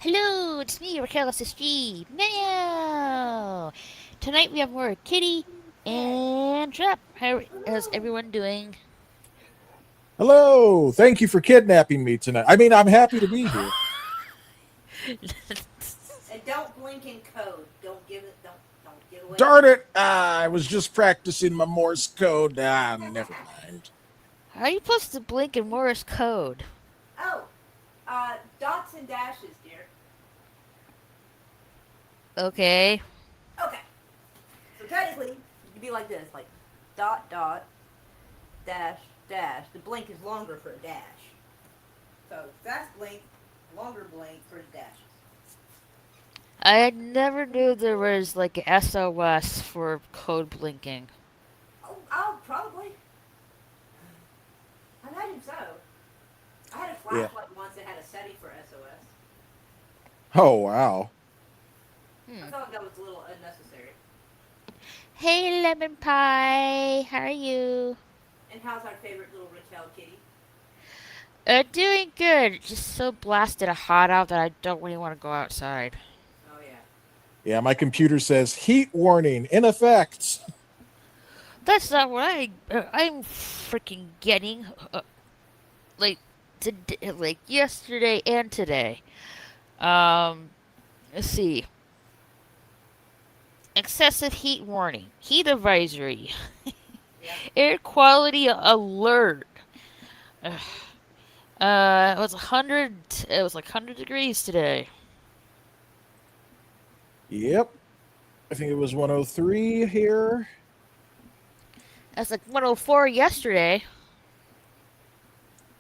Hello, it's me, Raquel SSG. Meow! Tonight we have more Kitty and Trap. How is everyone doing? Hello. Thank you for kidnapping me tonight. I mean, I'm happy to be here. And don't blink in code. Don't give it. Don't give away Darn anything. it. I was just practicing my Morse code. Never mind. How are you supposed to blink in Morse code? Oh, dots and dashes, dear. Okay. Okay. So technically, it could be like this, like dot dot dash dash. The blink is longer for a dash. So fast blink, longer blink for the dashes. I never knew there was like a SOS for code blinking. Oh, probably. I imagine so. I had a Yeah. flashlight once that had a setting for SOS. Oh, wow. I Hmm. felt like that was a little unnecessary. Hey, Lemon Pie. How are you? And how's our favorite little Raquel kitty? Doing good. Just so blasted hot out that I don't really want to go outside. Oh yeah. Yeah, my computer says heat warning in effect. That's not what I'm freaking getting. Like today, like yesterday and today. Um, let's see. Excessive heat warning, heat advisory, Yep. air quality alert. Ugh. It was 100. It was like 100 degrees today. Yep. I think it was 103 here. That's like 104 yesterday.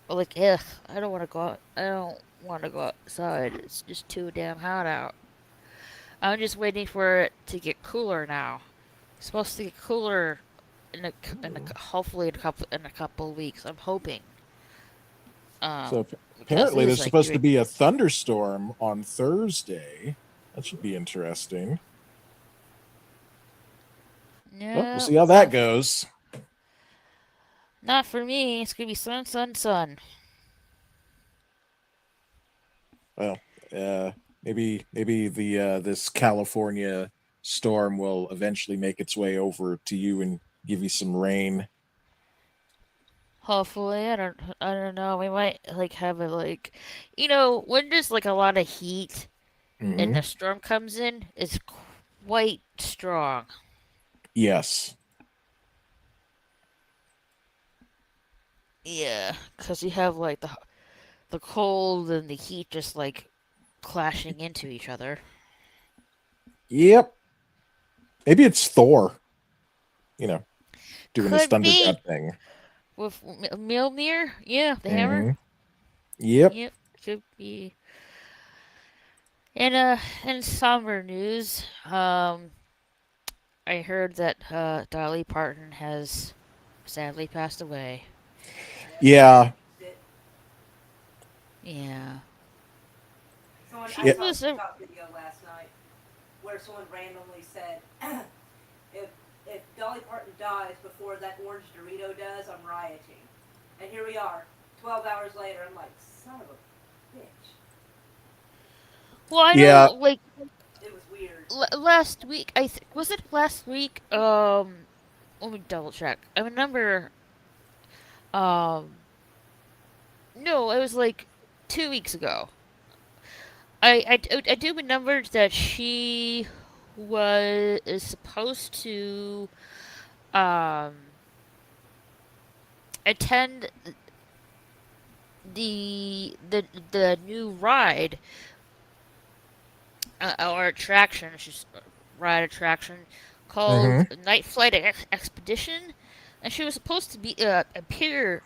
Like, ugh, I don't want to go out. I don't want to go outside. It's just too damn hot out. I'm just waiting for it to get cooler now. It's supposed to get cooler hopefully in a couple of weeks. I'm hoping. Um, So because apparently this is there's like supposed to doing. be a thunderstorm on Thursday. That should be interesting. Well, we'll No, see how that goes. not for me. It's gonna be sun, sun, sun. Well, uh, maybe the this California storm will eventually make its way over to you and give you some rain. Hopefully, I don't know. We might like have a when there's like a lot of heat and Hmm. the storm comes in, it's quite strong. Yes. Yeah, because you have like the cold and the heat just like clashing into each other. Yep. Maybe it's Thor. You know, doing his Could thunder god be thing. with Mjolnir. Yeah, the hammer. Hmm. Yep. Yep, could be. In somber news, I heard that Dolly Parton has sadly passed away. Yep. Yeah. It, Yeah, someone I she Yeah. saw a was a TikTok video last night where someone randomly said, "If if Dolly Parton dies before that orange Dorito does, I'm rioting." And here we are, 12 hours later. I'm like, son of a bitch. well. I Yeah. know, like It was weird. last week. Was it last week. Let me double check. I remember. Um, no, it was like 2 weeks ago. I do remember that she was is supposed to um attend the new ride or attraction. She's ride attraction called Hmm. Night Flight Expedition, and she was supposed to be appear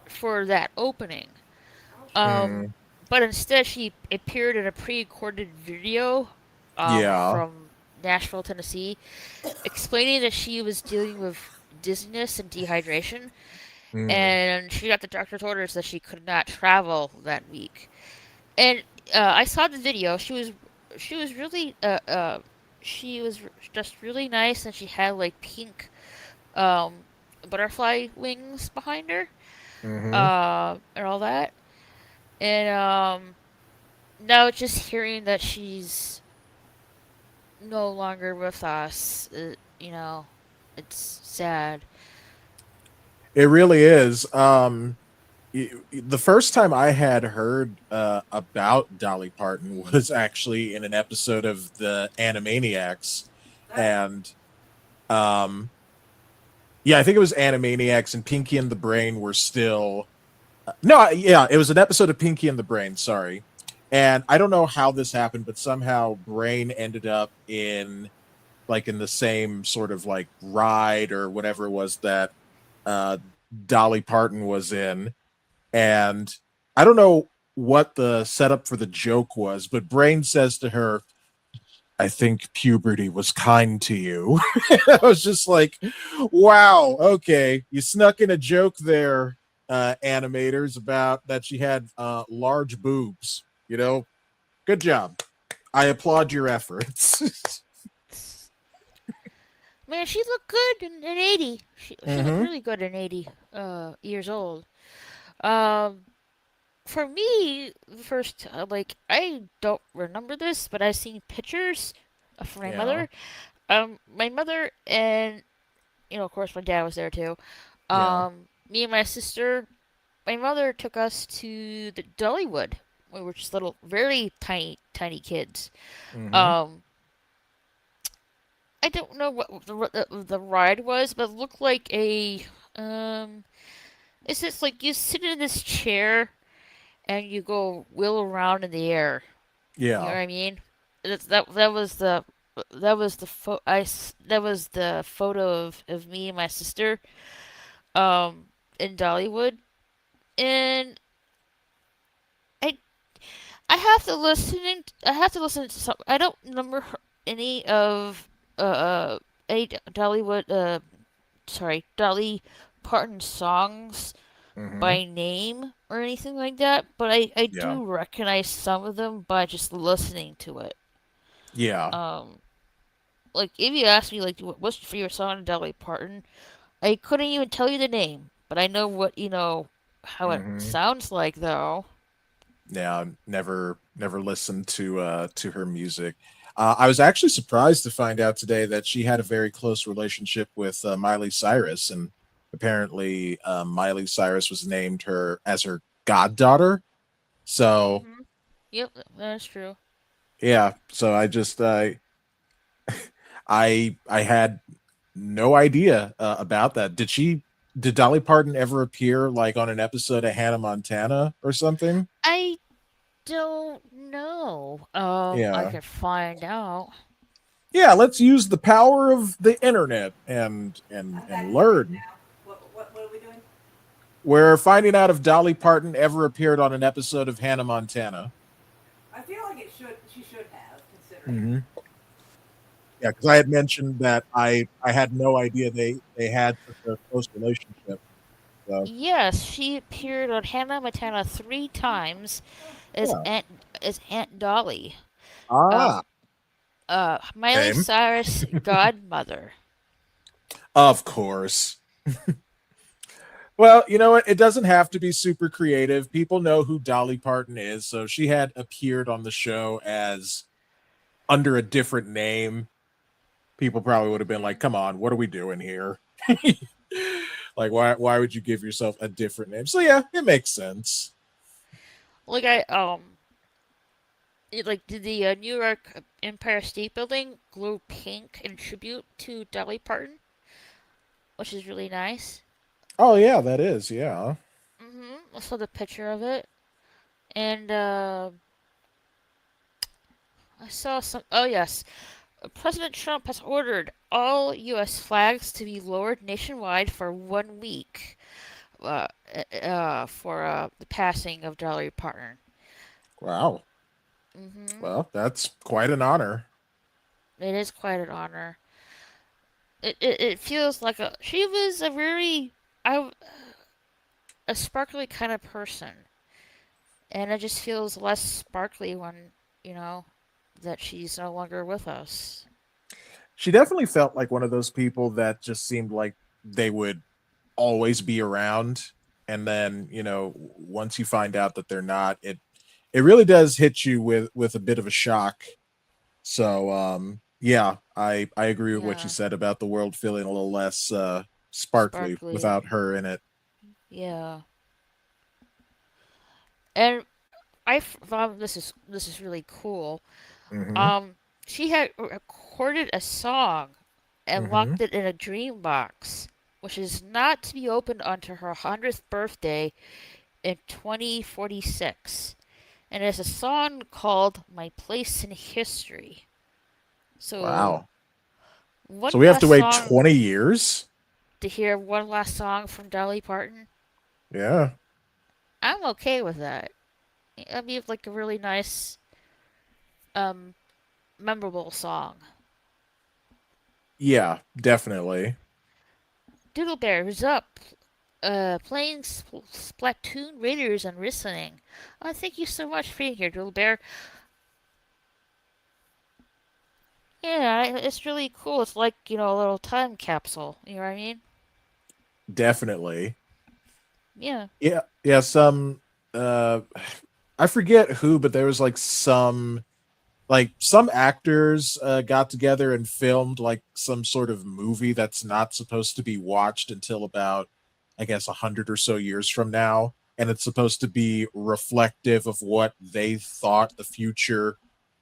for that opening. Oh shit. Um, Mm. but instead she appeared in a pre-recorded video Yeah. from Nashville, Tennessee, explaining that she was dealing with dizziness and dehydration, Mm. and she got the doctor's orders that she could not travel that week. And I saw the video. She was really she was just really nice, and she had like pink um butterfly wings behind her Hmm. and all that. And now just hearing that she's no longer with us, it's sad. It really is. The first time I had heard about Dolly Parton was actually in an episode of the Animaniacs, Oh, and um, yeah, I think it was Animaniacs, and Pinky and the Brain were still no, yeah, it was an episode of Pinky and the Brain. Sorry, and I don't know how this happened, but somehow Brain ended up in the same sort of like ride or whatever it was that uh, Dolly Parton was in, and I don't know what the setup for the joke was, but Brain says to her, I think puberty was kind to you. I was just like, wow, okay. You snuck in a joke there, animators, about that she had large boobs. Good job. I applaud your efforts. Man, she looked good in 80. She looked Mm-hmm. really good in 80 years old. Um, for me, the first, I don't remember this, but I've seen pictures of my Yeah. mother. My mother and, of course, my dad was there too. Yeah. Me and my sister, my mother took us to the Dollywood. We were just little, very tiny, tiny kids. Mm-hmm. Um, I don't know what the ride was, but it looked like um. It's just like you sit in this chair and you go wheel around in the air. You know Yeah. what I mean? That was the photo of me and my sister um in Dollywood, and I I have to listen to some. I don't remember any of any Dollywood Dolly Parton songs Mm-hmm. by name or anything like that, but I Yeah. do recognize some of them by just listening to it. Yeah. Um, like if you ask me like what's your favorite song of Dolly Parton, I couldn't even tell you the name, but I know what how it Mm-hmm. sounds like though. Yeah. Never listened to her music. I was actually surprised to find out today that she had a very close relationship with Miley Cyrus, and apparently Miley Cyrus was named her as her goddaughter. So Mhm. Yep, that's true. yeah, so I had no idea about that. Did Dolly Parton ever appear like on an episode of Hannah Montana or something? I don't know. I Yeah. could find out. Yeah, let's use the power of the internet and I'm and back in the room learn. now. What are we doing? We're finding out if Dolly Parton ever appeared on an episode of Hannah Montana. I feel like it should. She should have, considering. Hmm. Yeah, because I had mentioned that I had no idea they had such a close relationship. So Yes, she appeared on Hannah Montana 3 times yeah. as Aunt Dolly. Ah, Um, Miley same. Cyrus' godmother. Of course. Well, you know what? It doesn't have to be super creative. People know who Dolly Parton is, so she had appeared on the show as under a different name. People probably would have been like, "Come on, what are we doing here?" Like, why would you give yourself a different name? So yeah, it makes sense. Like did the New York Empire State Building glow pink in tribute to Dolly Parton, which is really nice. Oh yeah, that is yeah. I saw the picture of it, and I saw some. Oh yes, President Trump has ordered all U.S. flags to be lowered nationwide for 1 week. For the passing of Dolly Parton. Wow. hmm Well, that's quite an honor. It is quite an honor. It feels like she was I a sparkly kind of person, and it just feels less sparkly when you know that she's no longer with us. She definitely felt like one of those people that just seemed like they would always be around, and then once you find out that they're not, it it really does hit you with a bit of a shock. So yeah, I agree with what you Yeah, said about the world feeling a little less sparkly sparkly. without her in it. Yeah, and I found this is really cool. Mm-hmm. Um, she had recorded a song and Mm-hmm. locked it in a dream box, which is not to be opened until her 100th birthday in 2046. And it's a song called My Place in History. So, Wow. So one we have to last wait song 20 years? to hear one last song from Dolly Parton. Yeah. I'm okay with that. That'd be like a really nice, um, memorable song. Yeah, definitely. Doodle Bear is up. Playing Splatoon Raiders and listening. Thank you so much for being here, Doodle Bear. Yeah, it's really cool. It's like, a little time capsule. You know what I mean? Definitely. Yeah. Yeah, yeah, some uh I forget who, but there was some actors got together and filmed like some sort of movie that's not supposed to be watched until about, I guess, 100 or so years from now, and it's supposed to be reflective of what they thought the future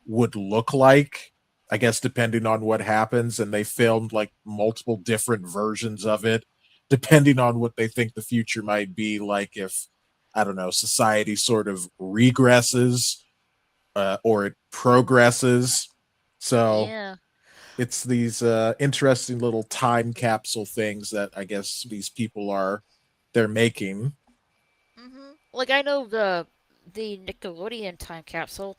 would look like, I guess, depending on what happens. And they filmed like multiple different versions of it depending on what they think the future might be like, if, I don't know, society sort of regresses or it progresses. So Yeah. it's these interesting little time capsule things that I guess these people they're making. Like I know the Nickelodeon time capsule.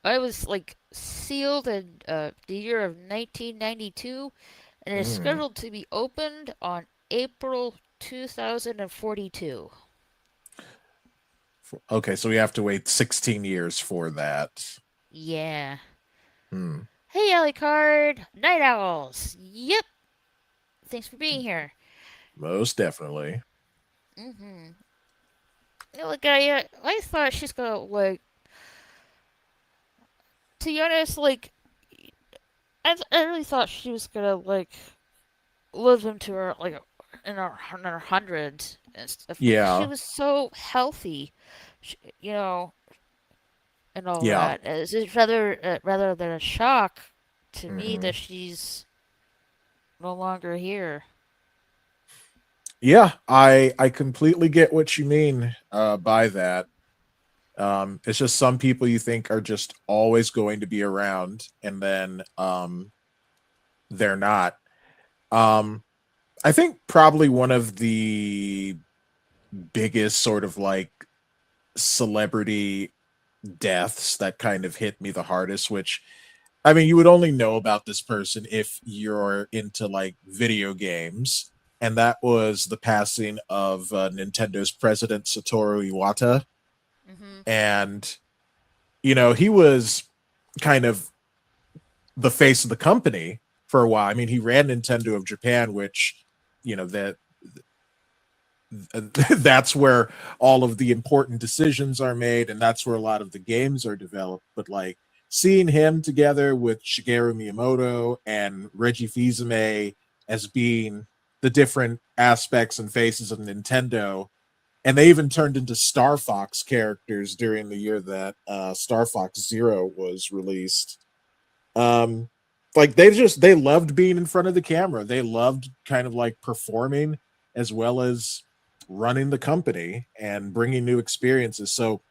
I was like sealed in the year of 1992, and it's Mm. scheduled to be opened on April 2042. Okay, so we have to wait 16 years for that. Yeah. Hmm. Hey, Alucard, Night Owls. Yep. Thanks for being here. Most definitely. Mm-hmm. Like I thought she's gonna like. To be honest, like I really thought she was gonna like live into her like in her hundreds and stuff because she Yeah. was so healthy, you know, and all Yeah. that. It's rather than a shock to me Hmm. that she's no longer here. Yeah, I completely get what you mean by that. It's just some people you think are just always going to be around, and then they're not. Um, I think probably one of the biggest sort of like celebrity deaths that kind of hit me the hardest, which, I mean, you would only know about this person if you're into like video games, and that was the passing of Nintendo's president Satoru Iwata. Mm-hmm. And he was kind of the face of the company for a while. I mean, he ran Nintendo of Japan, which, that that's where all of the important decisions are made, and that's where a lot of the games are developed. But like seeing him together with Shigeru Miyamoto and Reggie Fils-Aimé as being the different aspects and faces of Nintendo, and they even turned into Star Fox characters during the year that Star Fox Zero was released. Um, like they loved being in front of the camera. They loved kind of like performing as well as running the company and bringing new experiences. So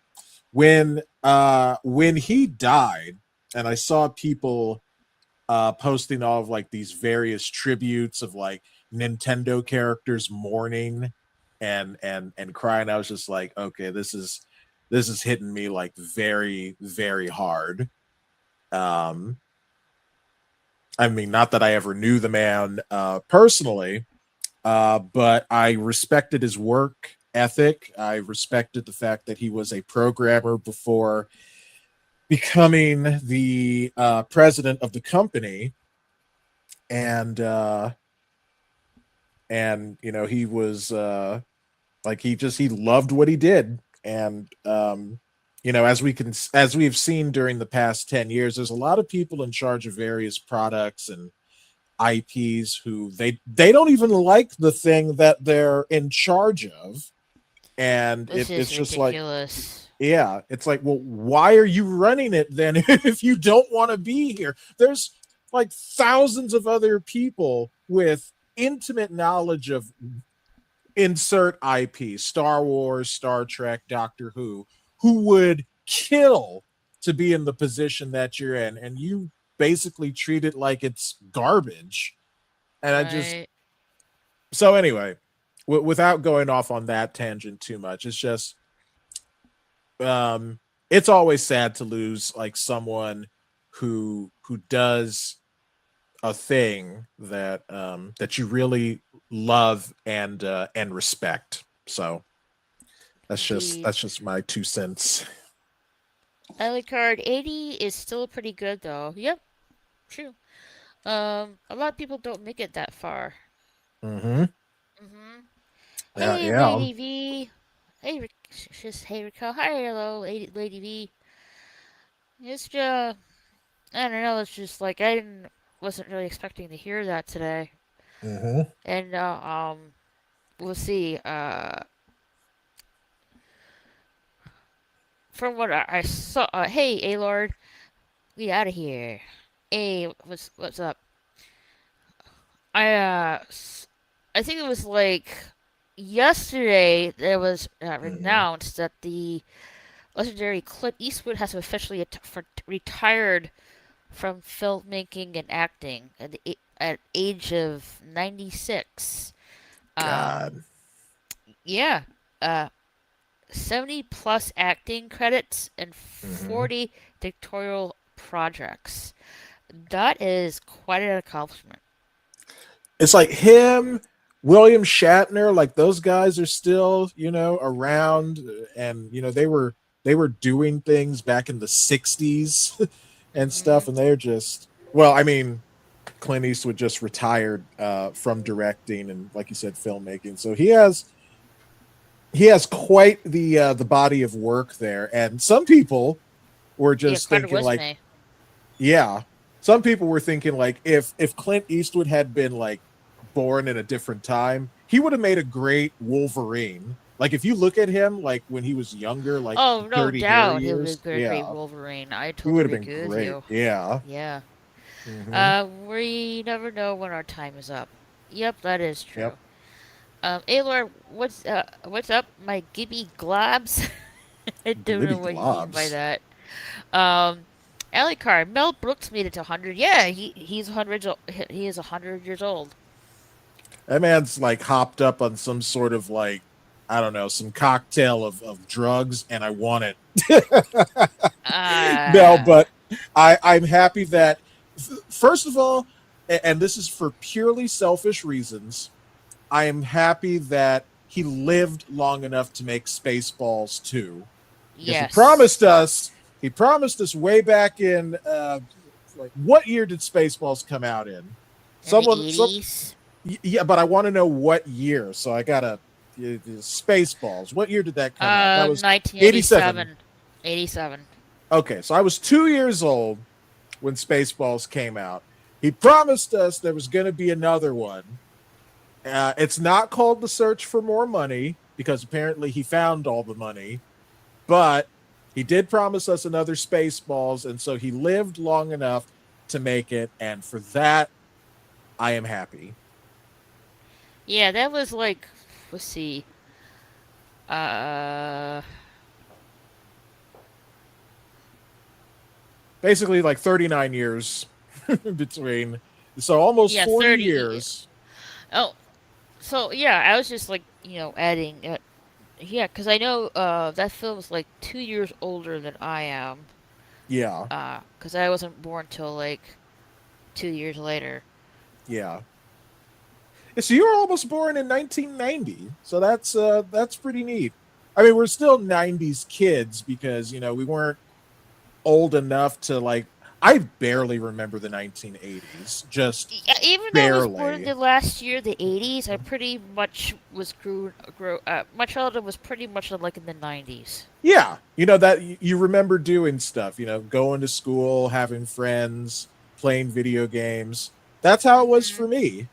when he died, and I saw people posting all of like these various tributes of like Nintendo characters mourning and crying, I was just like, okay, this is hitting me like very, very hard. Um, I mean, not that I ever knew the man personally, but I respected his work ethic. I respected the fact that he was a programmer before becoming the president of the company, and he was like he loved what he did, and as we've seen during the past 10 years, there's a lot of people in charge of various products and IPs who they don't even like the thing that they're in charge of. And This it's is just like, ridiculous. yeah, it's like, well, why are you running it then if you don't want to be here? There's like thousands of other people with intimate knowledge of insert IP, Star Wars, Star Trek, Doctor who would kill to be in the position that you're in, and you basically treat it like it's garbage. And I just, Right. so anyway, without going off on that tangent too much, it's just, um, it's always sad to lose like someone who does a thing that that you really love and respect. So Indeed. that's just my 2 cents. Alucard 80 is still pretty good though. Yep, true. A lot of people don't make it that far. Mm-hmm. Mm-hmm. Yeah, Hey, yeah. Lady V. Hey, just hey, Rico. Hi, hello, Lady V. It's just, I don't know. It's just like wasn't really expecting to hear that today. Mm-hmm. And we'll see. From what I saw, hey, A Lord, we out of here. Hey, what's up? I I think it was like yesterday. There was Mm-hmm. announced that the legendary Clint Eastwood has officially retired from filmmaking and acting at age of 96. Um, God. yeah, uh, 70 plus acting credits and Mm-hmm. 40 directorial projects. That is quite an accomplishment. It's like him, William Shatner, like those guys are still, around, and they were doing things back in the 60s and Hmm. stuff, and they're just, well, I mean, Clint Eastwood just retired from directing and, like you said, filmmaking. So he has quite the body of work there. And some people were Yeah, just quite a thinking like, resume. yeah, some people were thinking like if Clint Eastwood had been like born in a different time, he would have made a great Wolverine. Like if you look at him like when he was younger, like Oh, no dirty hair doubt he'll be years, a great yeah, Wolverine. I he would have totally been agree with great. you. Yeah. Yeah. Mm-hmm. We never know when our time is up. Yep, that is Yep. true. Aylor, what's up, my Gibby Globs? I don't know Glibby what you mean by globs. that. Um, Alucard, Mel Brooks made it to 100. Yeah, he's 100. He is 100 years old. That man's like hopped up on some sort of like, I don't know, some cocktail of drugs, and I want it. No, Ah, but I'm happy that first of all, and this is for purely selfish reasons, I am happy that he lived long enough to make Spaceballs 2, because yes. he promised us way back in like what year did Spaceballs come out in? In the Someone some 80s. Yeah, but I want to know what year. So I got to Spaceballs. What year did that come out? That was 87. 1987. 87. Okay, so I was 2 years old when Spaceballs came out. He promised us there was going to be another one. It's not called The Search for More Money because apparently he found all the money, but he did promise us another Spaceballs, and so he lived long enough to make it, and for that, I am happy. Yeah, that was like, let's see. Uh, Basically, like 39 years between, so almost yeah, 40 30. years. Oh, so yeah, I was just like, adding. Yeah, because I know that film's like 2 years older than I am. Yeah, Because I wasn't born till like 2 years later. yeah. So you were almost born in 1990, so that's pretty neat. I mean, we're still 90s kids because we weren't old enough to like I barely remember the 1980s. Just Yeah, even though I was born barely. the last year, the 80s, I pretty much was my childhood was pretty much like in the 90s. Yeah, that you remember doing stuff. Going to school, having friends, playing video games. That's how it was Mm-hmm. for me.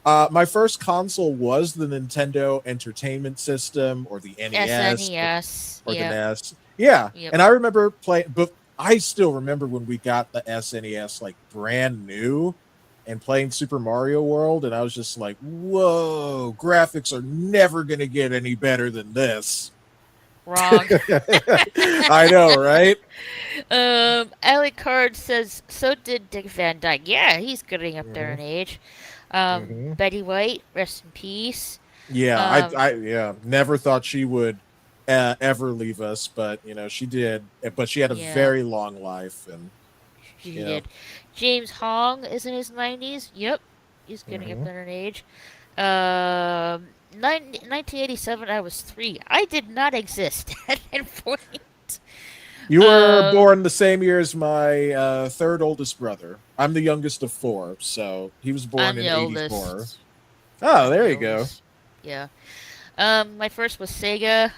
My first console was the Nintendo Entertainment System, or the NES, SNES. or the Yep. NES. Yeah, Yep. and I remember playing, but I still remember when we got the SNES like brand new and playing Super Mario World, and I was just like, "Whoa, graphics are never going to get any better than this." Wrong. I know, right? Alec Card says, so did Dick Van Dyke. Yeah, he's getting up there Hmm. in age. Hmm. Betty White, rest in peace. Yeah, Um, yeah, never thought she would ever leave us, but she did. But she had a yeah, very long life, and she you know. did. James Hong is in his 90s. Yep, he's getting up Hmm. there in age. 1987, I was 3. I did not exist at that point. You were Um, born the same year as my third oldest brother. I'm the youngest of four, so he was born I'm in the '84. oldest. Oh, I'm the there you go. oldest. Yeah. My first was Sega.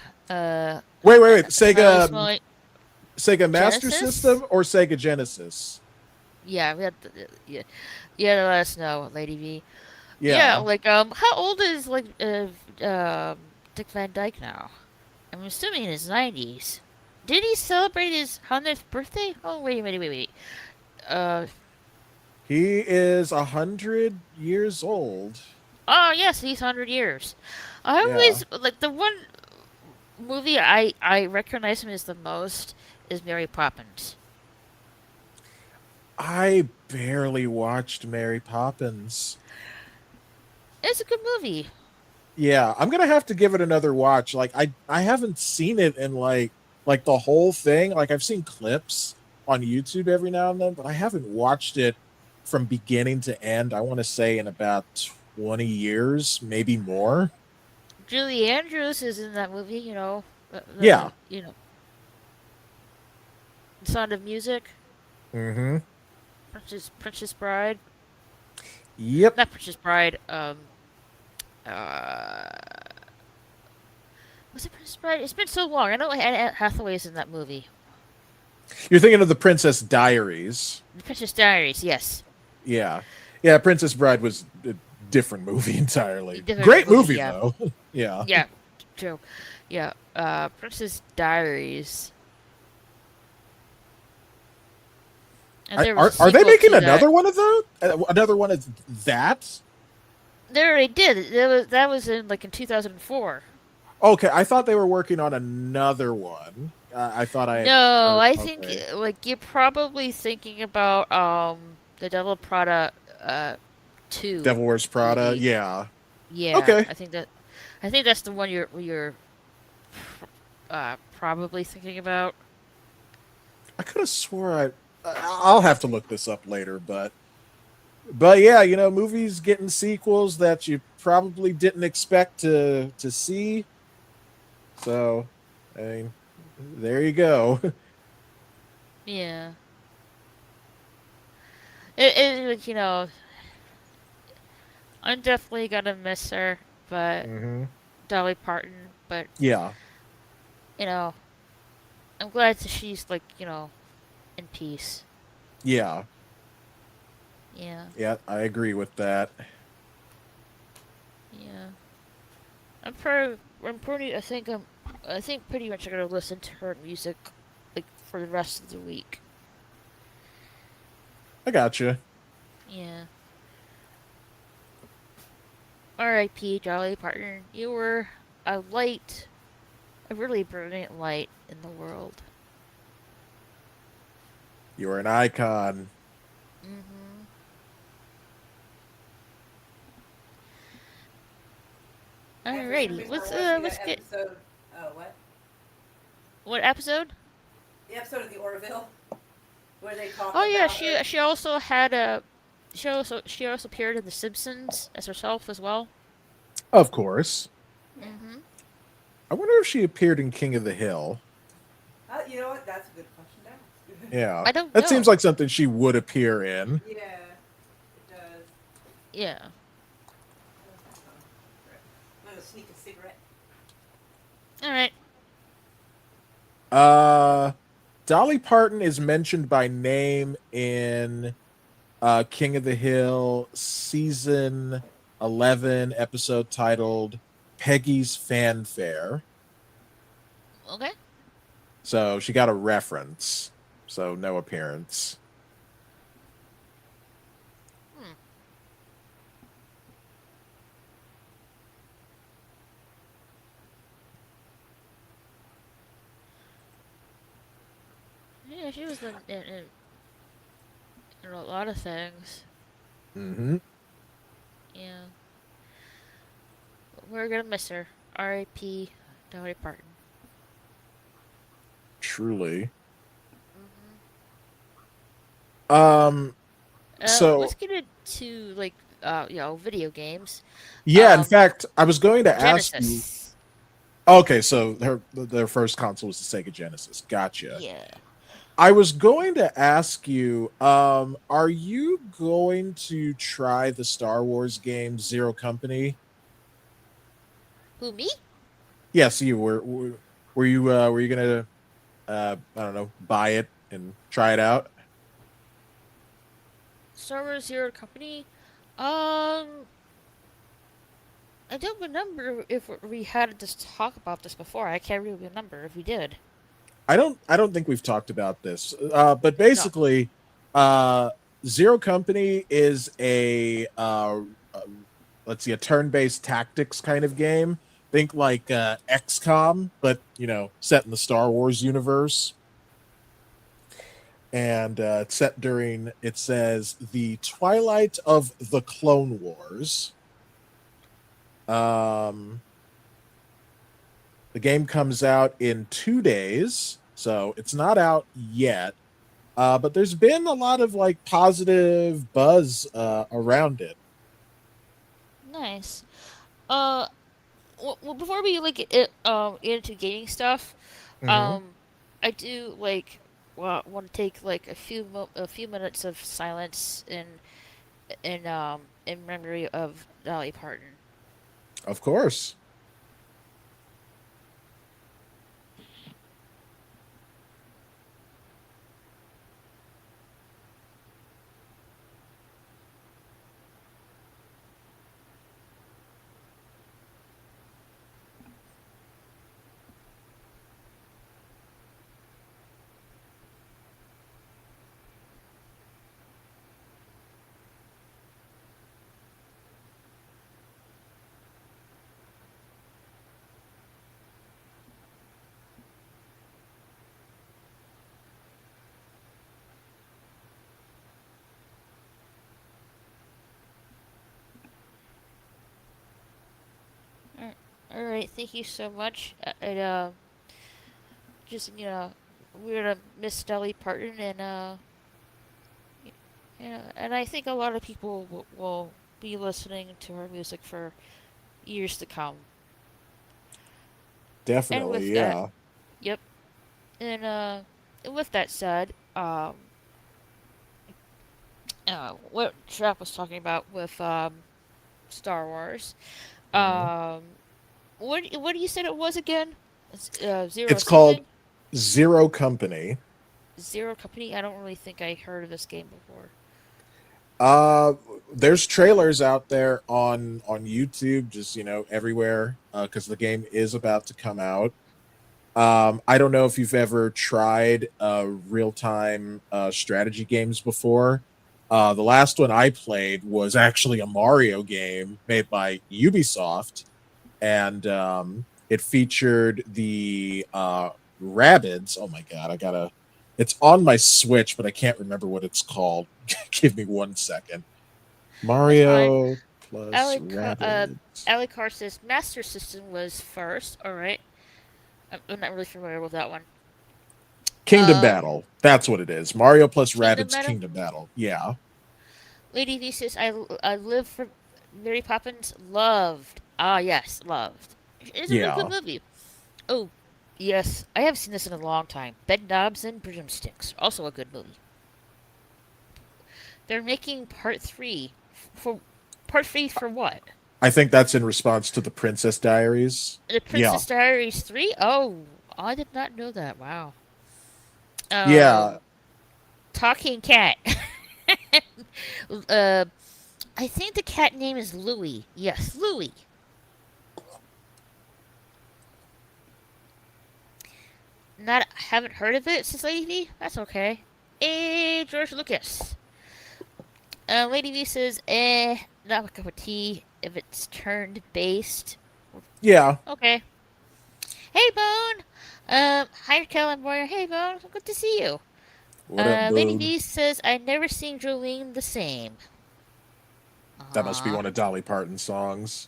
Wait. Early Sega, small Sega Master Genesis. System or Sega Genesis? Yeah, we had yeah, yeah. Let us know, Lady V. Yeah, Yeah, like how old is Dick Van Dyke now? I'm assuming in his 90s. Did he celebrate his 100th birthday? Oh wait. Uh he is 100 years old. oh yes, he's 100 years. I Yeah, always like the one movie I recognize him as the most is Mary Poppins. I barely watched Mary Poppins. It's a good movie. Yeah, I'm gonna have to give it another watch. Like I haven't seen it in like the whole thing. Like I've seen clips on YouTube every now and then, but I haven't watched it from beginning to end. I want to say in about 20 years, maybe more. Julie Andrews is in that movie. Yeah. The Sound of Music, Mm-hmm. Princess Bride, Yep. not Princess Bride. Uh, was it Princess Bride? It's been so long. I know Anne Hathaway is in that movie. You're thinking of the Princess Diaries. The Princess Diaries. Yes, Yeah. Yeah, Princess Bride was a different movie entirely. different Great movie. movie Yeah, though. Yeah. yeah, true. Yeah, Princess Diaries. And there was a Are they sequel making to that. another one of those? Another one of that? They already did. That was in 2004. Okay, I thought they were working on another one. I thought I had No, heard. I think Okay, you're probably thinking about the Devil Prada 2 Devil Wears Prada. movie. Yeah. Yeah, Okay, I think that's the one you're probably thinking about. I could have swore I'll have to look this up later, but yeah, movies getting sequels that you probably didn't expect to see. So, I mean, there you go. Yeah. It I'm definitely gonna miss her, but Hmm. Dolly Parton, but Yeah. you know, I'm glad that she's in peace. Yeah. Yeah. Yeah, I agree with that. Yeah. I'm pretty I think pretty much I'm gonna listen to her music for the rest of the week. I gotcha. Yeah. R.I.P. Dolly Parton. You were a light, a really brilliant light in the world. You're an icon. Mm-hmm. And for some Alrighty. people are watching Let's that get episode. What? what episode? The episode of the Orville where they talk Oh yeah, about she her. she also had a she also appeared in The Simpsons as herself as well. Of course. Mm-hmm. I wonder if she appeared in King of the Hill. You know what? That's a good question. No. Yeah, I don't that seems know. like something she would appear in. Yeah, it does. Yeah. I'm gonna sneak a cigarette. All right. Uh, Dolly Parton is mentioned by name in King of the Hill season 11 episode titled Peggy's Fanfare. Okay. So she got a reference. So no appearance. Hmm. Yeah, she was in a lot of things. Mm-hmm. Yeah. We're gonna miss her. R.I.P. Dolly Parton. Truly. Hmm. Um, Let's so get into like video games. yeah, in Um, fact, I was going to ask you. Genesis. Okay, so their first console was the Sega Genesis. Gotcha. Yeah. I was going to ask you, are you going to try the Star Wars game Zero Company? Who, me? Yes, you were you gonna I don't know, buy it and try it out? Star Wars Zero Company. Um, I don't remember if we had this talk about this before. I can't really remember if we did. I don't think we've talked about this. But No. basically, uh, Zero Company is uh, let's see, a turn-based tactics kind of game. Think like XCOM, but set in the Star Wars universe. And it's set during, it says, the twilight of the Clone Wars. Um, the game comes out in 2 days, so it's not out yet. But there's been a lot of like positive buzz around it. Nice. Uh, well, before we get into gaming stuff, Hmm. um, I do want to take like a few minutes of silence in memory of Dolly Parton. Of course. All right, thank you so much. Just we're gonna miss Dolly Parton, and I think a lot of people will be listening to her music for years to come. And with Definitely, that, yeah. yep. And with that said, what Trap was talking about with Star Wars, Mhm. um, what you said it was again? Zero It's called something. Zero Company. Zero Company. I don't really think I heard of this game before. Uh, there's trailers out there on YouTube, just everywhere, because the game is about to come out. I don't know if you've ever tried real time strategy games before. The last one I played was actually a Mario game made by Ubisoft, and it featured the rabbits. Oh my god, I gotta. It's on my Switch, but I can't remember what it's called. Give me 1 second. That's fine. Mario plus rabbits. Alucard says Master System was first. All right. I'm not really familiar with that one. Kingdom Um, Battle. That's what it is. Mario plus Kingdom rabbits Battle. Kingdom Battle. Yeah. Lady V says I live for Mary Poppins. Loved. Ah, yes, loved. It's a really good Yeah. movie. Oh, Yes, I have seen this in a long time. Bed knobs and broomsticks. Also a good movie. They're making part three. For part three for what? I think that's in response to the Princess Diaries. The Yeah. Princess Diaries 3? Oh, I did not know that. Wow. Yeah. Um, Talking cat. uh, I think the cat name is Louie. Yes, Louie. Not haven't heard of it since Lady V. That's okay. George Lucas. Lady V says, not a cup of tea if it's turned based. Yeah. Okay. Hey, Bone. Hi, Kellen Boyer. Hey, Bone. Good to see you. What up, Lady Boone? V says, I never seen Jolene the same. That must be Aww. one of Dolly Parton's songs.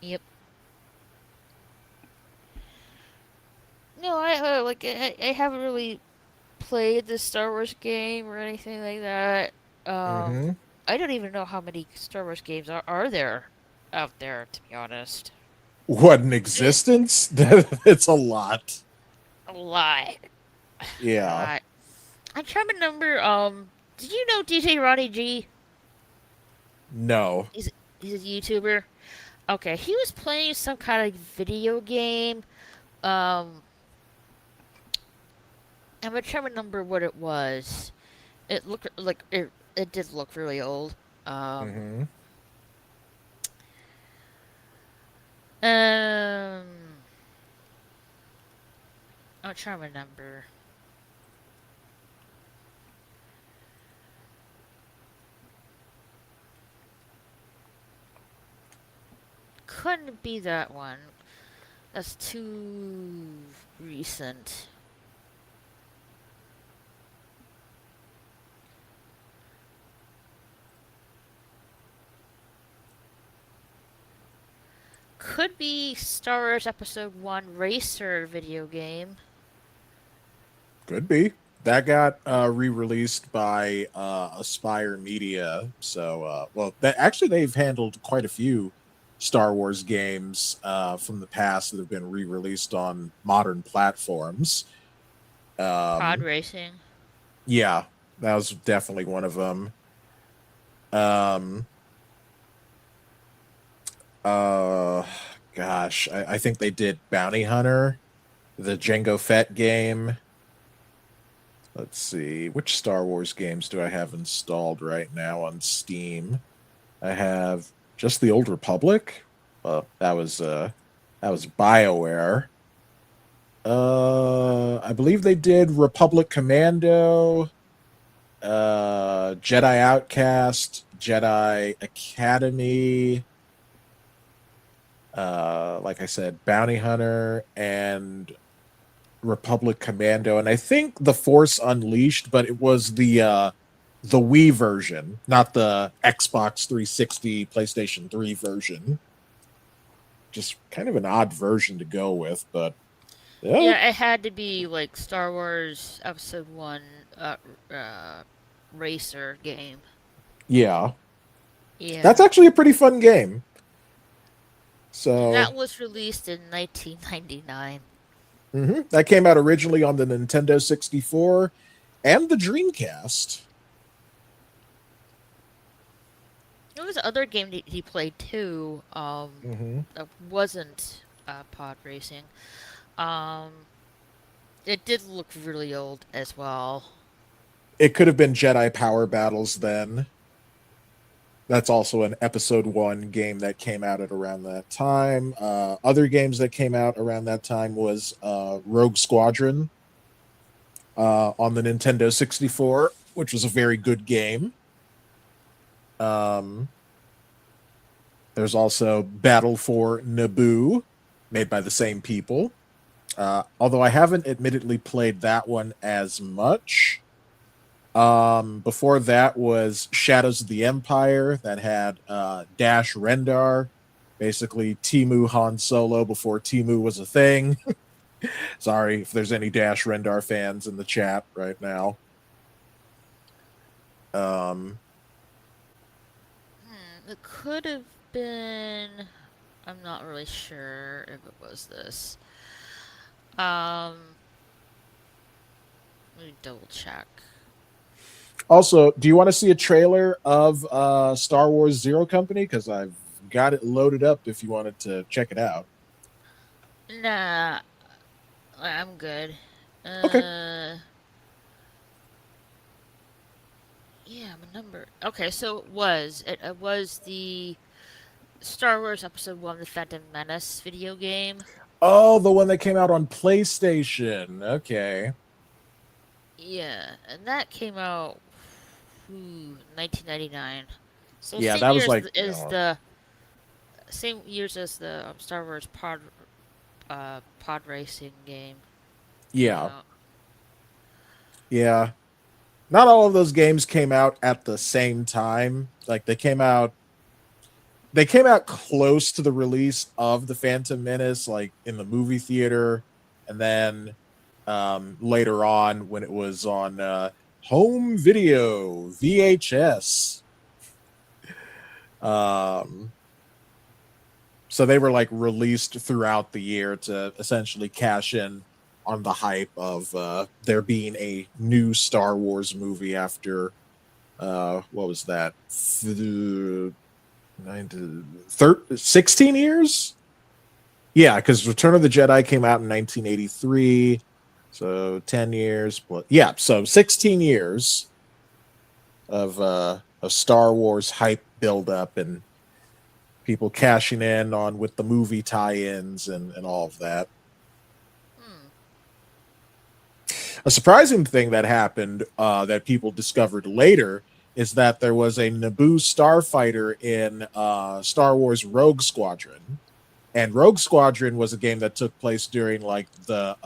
Yep. No, I haven't really played the Star Wars game or anything like that. Um, Mm-hmm. I don't even know how many Star Wars games are there out there, to be honest. What an existence? It's a lot. A lot. A Yeah. lot. I'm trying to remember, did you know DJ Ronnie G? No. He's a YouTuber. Okay, he was playing some kind of video game. Um, I'm trying to remember what it was. It looked like it did look really old. Um, Mm-hmm. um, I'm trying to remember. Couldn't be that one. That's too recent. Could be Star Wars Episode 1 Racer video game. Could be. That got re-released by Aspire Media. So, well, actually they've handled quite a few Star Wars games from the past that have been re-released on modern platforms. Pod Um, Racing. yeah, that was definitely one of them. Um, uh, gosh, I think they did Bounty Hunter, the Jango Fett game. Let's see, which Star Wars games do I have installed right now on Steam? I have just the Old Republic. That was BioWare. I believe they did Republic Commando, Jedi Outcast, Jedi Academy, like I said, Bounty Hunter, and Republic Commando, and I think the Force Unleashed, but it was the Wii version, not the Xbox 360, PlayStation 3 version. Just kind of an odd version to go with, but yeah, Yeah, it had to be like Star Wars Episode 1 uh, uh, Racer game. yeah, that's Yeah. actually a pretty fun game. And So that was released in 1999. that came out originally on the Nintendo 64 and the Dreamcast. There was other game that he played too. hmm That wasn't pod racing. Um, it did look really old as well. It could have been Jedi Power Battles then. That's also an episode 1 game that came out at around that time. Other games that came out around that time was Rogue Squadron on the Nintendo 64, which was a very good game. Um, there's also Battle for Naboo, made by the same people. Although I haven't admittedly played that one as much. Before that was Shadows of the Empire that had Dash Rendar, basically Timu Han Solo before Timu was a thing. Sorry if there's any Dash Rendar fans in the chat right now. Um, It could have been. I'm not really sure if it was this. Um, Let me double check. Also, do you want to see a trailer of Star Wars Zero Company? Because I've got it loaded up if you wanted to check it out. Nah, I'm good. Okay. Uh, yeah, my number. Okay, so it was the Star Wars Episode One: The Phantom Menace video game. Oh, the one that came out on PlayStation. Okay. Yeah, and that came out 1999. So Yeah, same that year was as like, the same years as the Star Wars pod racing game came yeah, out. yeah. Not all of those games came out at the same time. Like they came out close to the release of the Phantom Menace, like in the movie theater, and then later on when it was on home video VHS. Um, so they were like released throughout the year to essentially cash in on the hype of there being a new Star Wars movie after what was that? 16 years? Yeah, because Return of the Jedi came out in 1983. So 10 years. But yeah, so 16 years of Star Wars hype buildup and people cashing in on with the movie tie-ins and all of that. Hmm. A surprising thing that happened that people discovered later is that there was a Naboo starfighter in Star Wars Rogue Squadron, and Rogue Squadron was a game that took place during like the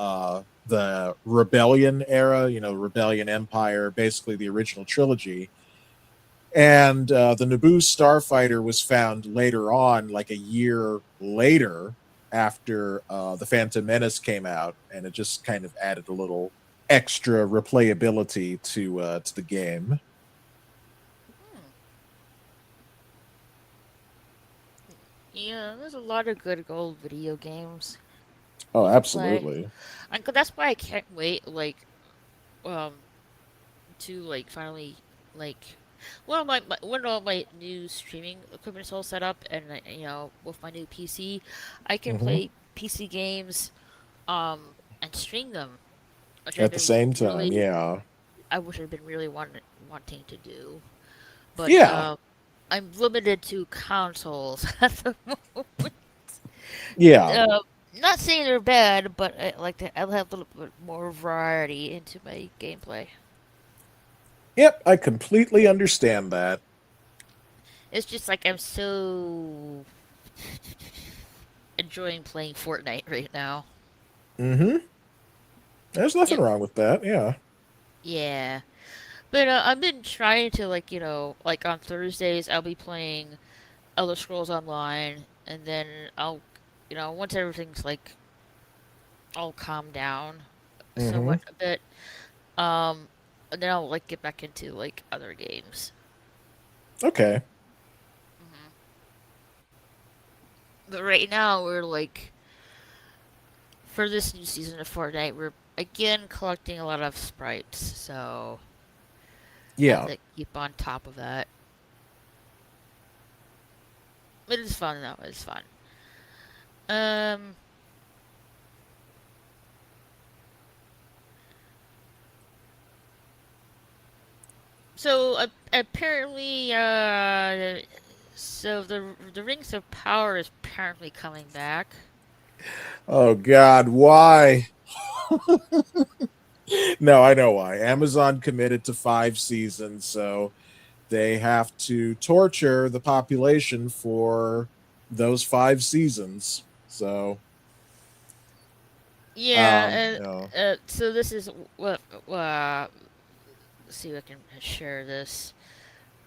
Rebellion era, you know, Rebellion Empire, basically the original trilogy. And the Naboo starfighter was found later on, like a year later after the Phantom Menace came out, and it just kind of added a little extra replayability to the game. Hmm. Yeah, there's a lot of good old video games Oh, you can play. absolutely. That's why I can't wait, um, to finally like when all my new streaming equipment's all set up, and with my new PC, I can Hmm. play PC games, and stream them, which I've At the been same time, really, yeah, I wish I'd been really wanting to do, but yeah, I'm limited to consoles at the moment. yeah. Uh, Not saying they're bad, but I'll have a little bit more variety into my gameplay. Yep, I completely understand that. It's just like I'm so enjoying playing Fortnite right now. Hmm. There's nothing Yep. wrong with that. Yeah. Yeah. But I've been trying to like on Thursdays I'll be playing Elder Scrolls Online, and then I'll once everything's all calmed down Hmm. somewhat a bit, um, and then I'll get back into other games. Okay. Hmm. But right now we're for this new season of Fortnite, we're again collecting a lot of sprites, so I have Yeah. to keep on top of that. It is fun though. It's fun. Um. So apparently, so the Rings of Power is apparently coming back. Oh God, why? No, I know why. Amazon committed to 5 seasons, so they have to torture the population for those 5 seasons. So, Yeah. you know. So this is what. Let's see if I can share this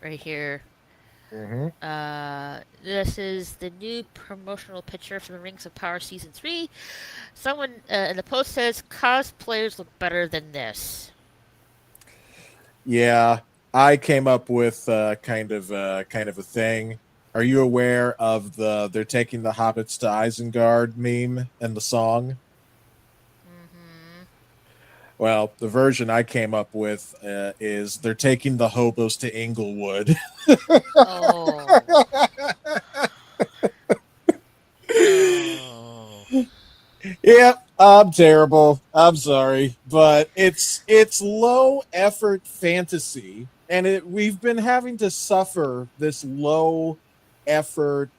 right here. Hmm. This is the new promotional picture for the Rings of Power Season 3. Someone in the post says, cosplayers look better than this. Yeah, I came up with kind of a thing. Are you aware of they're taking the hobbits to Isengard meme and the song? Mm-hmm. Well, the version I came up with is they're taking the hobos to Inglewood. Oh. Oh. Yep, I'm terrible. I'm sorry, but it's low effort fantasy, and we've been having to suffer this low effort,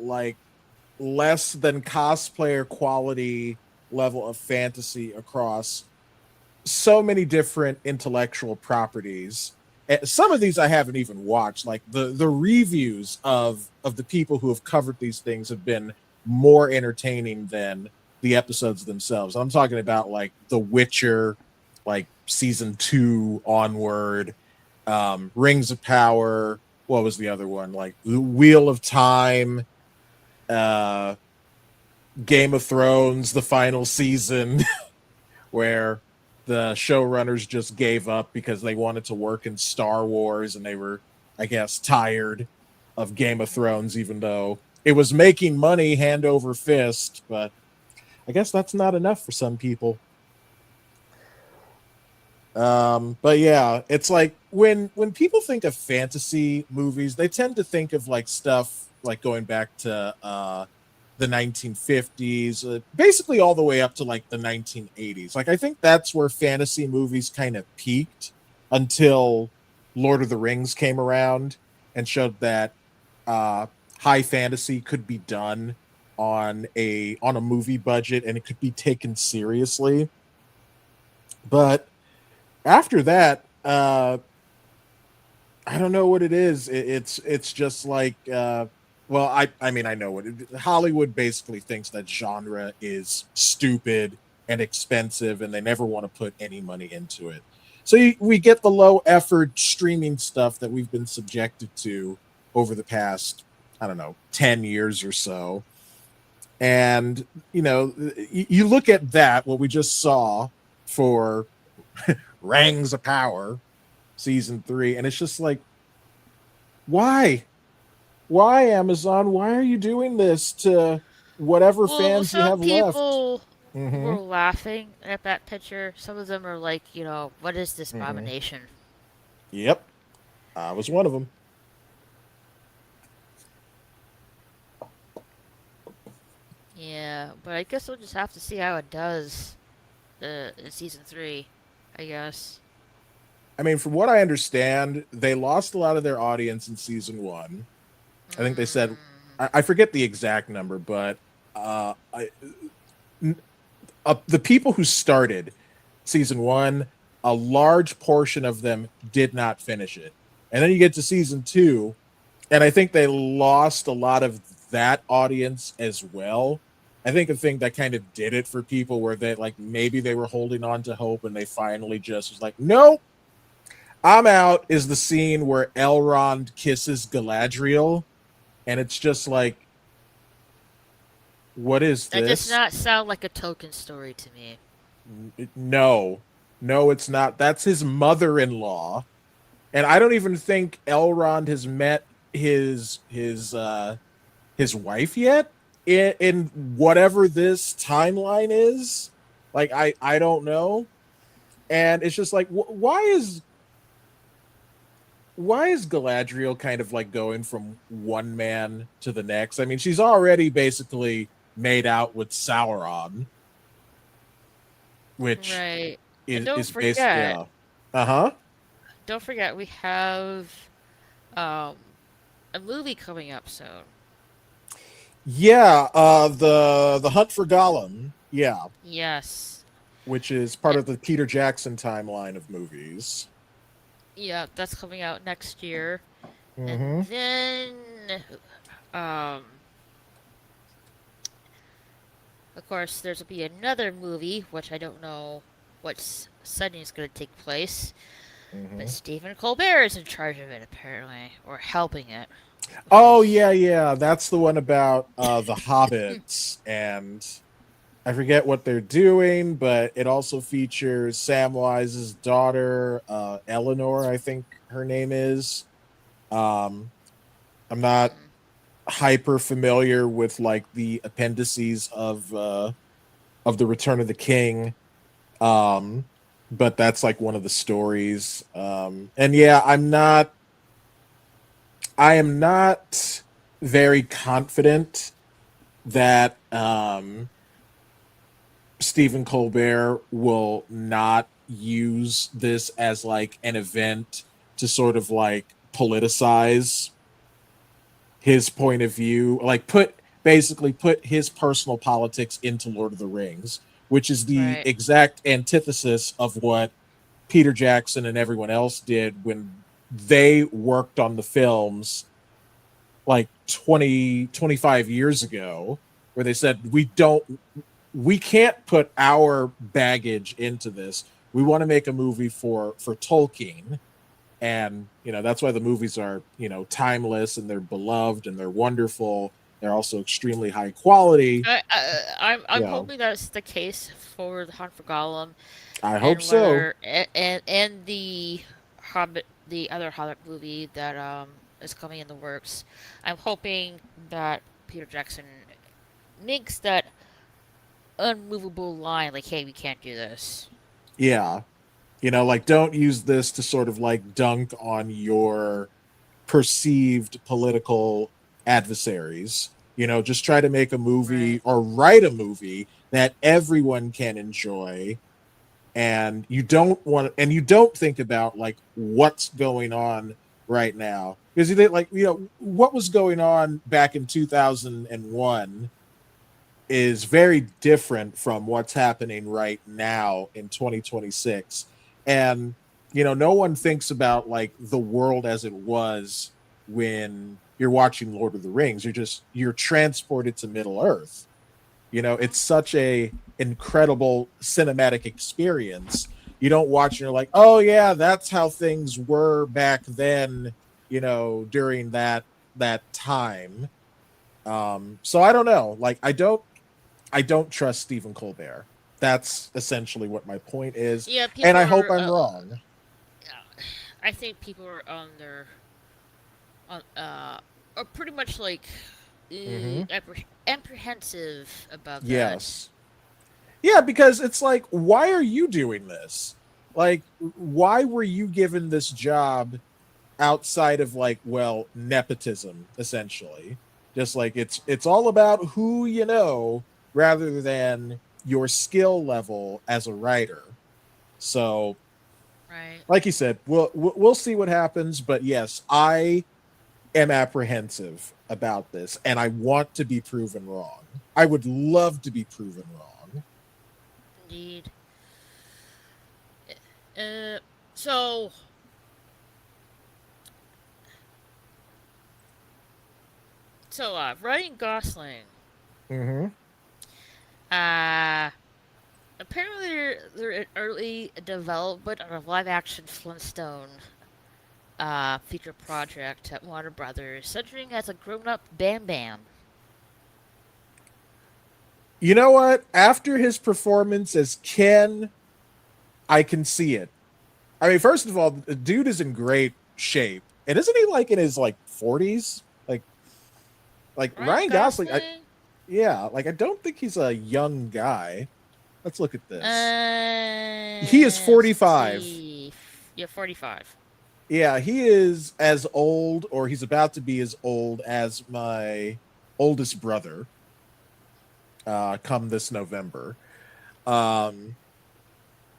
like less than cosplayer quality level of fantasy across so many different intellectual properties. Some of these I haven't even watched. Like the reviews of the people who have covered these things have been more entertaining than the episodes themselves. I'm talking about like The Witcher, like season 2 onward, Rings of Power. What was the other one? Like The Wheel of Time, uh, Game of Thrones, the final season, where the showrunners just gave up because they wanted to work in Star Wars and they were, I guess, tired of Game of Thrones, even though it was making money hand over fist. But I guess that's not enough for some people. But yeah, it's like when people think of fantasy movies, they tend to think of like stuff like going back to the 1950s, basically all the way up to like the 1980s. Like I think that's where fantasy movies kind of peaked until Lord of the Rings came around and showed that uh high fantasy could be done on a movie budget and it could be taken seriously. But after that, I don't know what it is. It's just like well, I mean I know what Hollywood basically thinks that genre is stupid and expensive, and they never want to put any money into it. So we get the low effort streaming stuff that we've been subjected to over the past, I don't know, 10 years or so. And you look at that, what we just saw for Rings of Power season 3, and it's just like, why Amazon, why are you doing this to whatever Well, fans you some have left? people Mm-hmm. were laughing at that picture. Some of them are like, what is this Mm-hmm. abomination? Yep, I was one of them. Yeah, but I guess we'll just have to see how it does in season 3, I guess. I mean, from what I understand, they lost a lot of their audience in season 1. I think they said, Mm, I forget the exact number, but the people who started season 1, a large portion of them did not finish it. And then you get to season 2, and I think they lost a lot of that audience as well. I think the thing that kind of did it for people where they like maybe they were holding on to hope and they finally just was like, nope, I'm out, is the scene where Elrond kisses Galadriel, and it's just like, what is that does this? not sound like a Tolkien story to me. No, no, it's not. That's his mother-in-law, and I don't even think Elrond has met his wife yet in whatever this timeline is. Like I don't know, and it's just like why is Galadriel kind of like going from one man to the next? I mean, she's already basically made out with Sauron, which Right. And is based, yeah. Uh-huh. don't forget, we have um, a movie coming up soon. Yeah, the Hunt for Gollum, yeah, Yes. which is Uh, part of the Peter Jackson timeline of movies. Yeah, that's coming out next year. And Mm-hmm. then, um, of course, there's will be another movie, which I don't know what setting is going to take place, but Mm-hmm. Stephen Colbert is in charge of it, apparently, or helping it, which Oh is yeah, yeah, that's the one about the hobbits, and I forget what they're doing, but it also features Samwise's daughter, Eleanor, I think her name is. Um, I'm not Mm, hyper familiar with like the appendices of the Return of the King. Um, but that's like one of the stories. And yeah, I am not very confident that Stephen Colbert will not use this as like an event to sort of like politicize his point of view, like put his personal politics into Lord of the Rings, which is the right. exact antithesis of what Peter Jackson and everyone else did when they worked on the films like 20, 25 years ago, where they said we can't put our baggage into this. We want to make a movie for Tolkien, and that's why the movies are timeless, and they're beloved, and they're wonderful. They're also extremely high quality. I'm You know, hoping that's the case for the Hunt for Gollum, I hope and so. whether and the Hobbit, the other Hobbit movie that is coming in the works. I'm hoping that Peter Jackson makes that unmovable line, like, "Hey, we can't do this." Yeah, like don't use this to sort of like dunk on your perceived political adversaries. Just try to make a movie Right. or write a movie that everyone can enjoy, and you don't think about like what's going on right now, because you think like what was going on back in 2001 is very different from what's happening right now in 2026. And no one thinks about like the world as it was when you're watching Lord of the Rings. You're transported to Middle Earth. It's such a incredible cinematic experience. You don't watch and you're like, oh yeah, that's how things were back then, during that time. So I don't know, like I don't trust Stephen Colbert. That's essentially what my point is, Yeah, and people I hope are. I'm wrong. I think people are on are pretty much like Mm-hmm. apprehensive about that. Yes. Yeah, because it's like, why are you doing this? Like, why were you given this job outside of like, well, nepotism, essentially? Just like it's all about who you know rather than your skill level as a writer. So Right. like you said, we'll see what happens. But yes, I am apprehensive about this, and I want to be proven wrong. I would love to be proven wrong. Indeed. Uh, so Ryan Gosling. Mm-hmm. Uh, apparently they're in early development on a live action Flintstone feature project at Warner Brothers, centering as a grown up Bam Bam. You know what? After his performance as Ken, I can see it. I mean, first of all, the dude is in great shape, and isn't he like in his like 40s? Like Ryan Ryan Gosling. Gosling? Yeah, like I don't think he's a young guy. Let's look at this. He is Let's 45. see. Yeah, 45. Yeah, he is as old, or he's about to be as old as my oldest brother. Come this November. Um,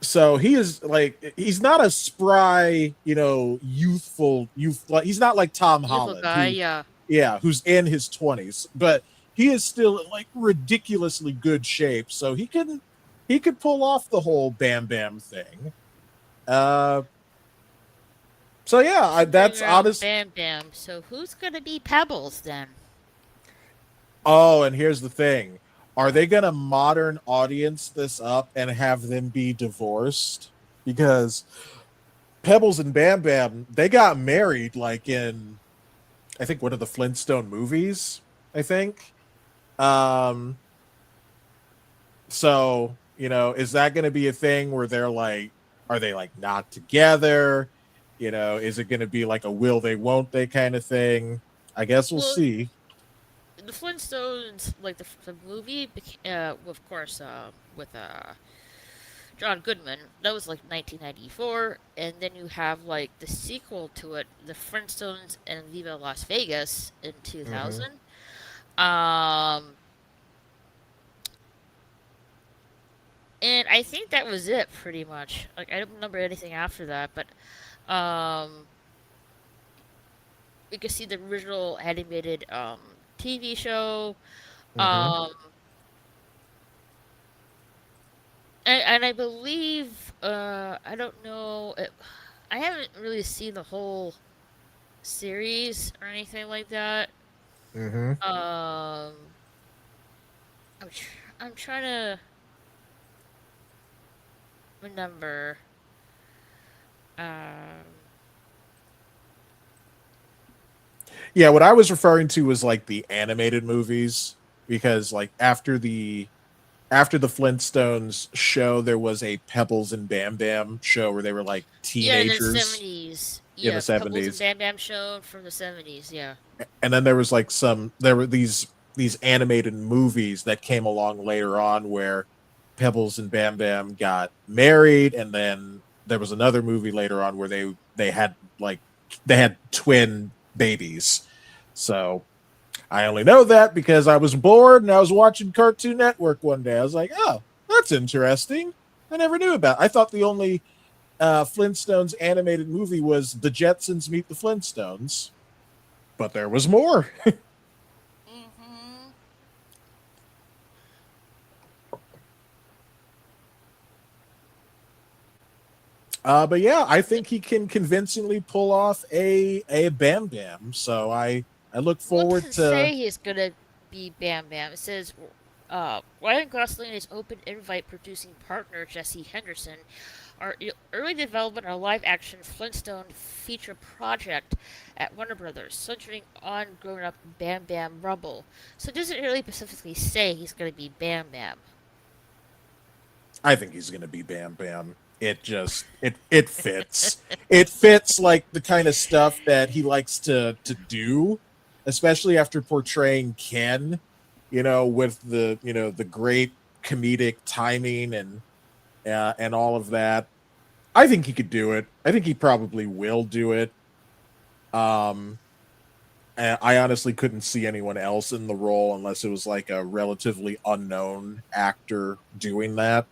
so he is like he's not a spry, youthful youth. Like he's not like Tom Youthful Holland, guy, yeah. who's in his 20s, but he is still in like ridiculously good shape. So he could pull off the whole Bam Bam thing. Uh, so yeah, Centering that's around honest. Bam Bam. So who's gonna be Pebbles then? Oh, and here's the thing. Are they going to modern audience this up and have them be divorced? Because Pebbles and Bam Bam, they got married like in, I think, one of the Flintstone movies, I think. Um, so, is that going to be a thing where they're like, are they like not together? Is it going to be like a will they, won't they kind of thing? I guess we'll Well, see. the Flintstones, like the movie, of course, with John Goodman, that was like 1994, and then you have like the sequel to it, The Flintstones and Viva Las Vegas in Hmm. 2000. Um, and I think that was it pretty much. Like I don't remember anything after that, but um, you can see the original animated TV show. Hmm. Um, and I believe I don't know. I haven't really seen the whole series or anything like that. Hmm. Um, I'm trying to remember. Um, Yeah, what I was referring to was like the animated movies because like after the Flintstones show, there was a Pebbles and Bam Bam show where they were like yeah, in the teenagers '70s. in the Yeah, Pebbles and 70s. Bam Bam show from the '70s. Yeah. And then there was like there were these animated movies that came along later on where Pebbles and Bam Bam got married, and then there was another movie later on where they had like they had twin babies. So I only know that because I was bored and I was watching Cartoon Network one day. I was like, oh, that's interesting. I never knew about it. I thought the only Flintstones animated movie was The Jetsons Meet the Flintstones, but there was more. Hmm. But yeah, I think he can convincingly pull off a Bam Bam. So I look Well, it forward doesn't to. say he's gonna be Bam Bam. It says Ryan Gosling and his open invite producing partner Jesse Henderson are early development of a live-action Flintstone feature project at Warner Brothers, centering on grown-up Bam Bam Rubble. So it doesn't really specifically say he's gonna be Bam Bam. I think he's gonna be Bam Bam. It fits. It fits like the kind of stuff that he likes to do, especially after portraying Ken. With the great comedic timing and all of that. I think he could do it. I think he probably will do it. Um, and I honestly couldn't see anyone else in the role unless it was like a relatively unknown actor doing that.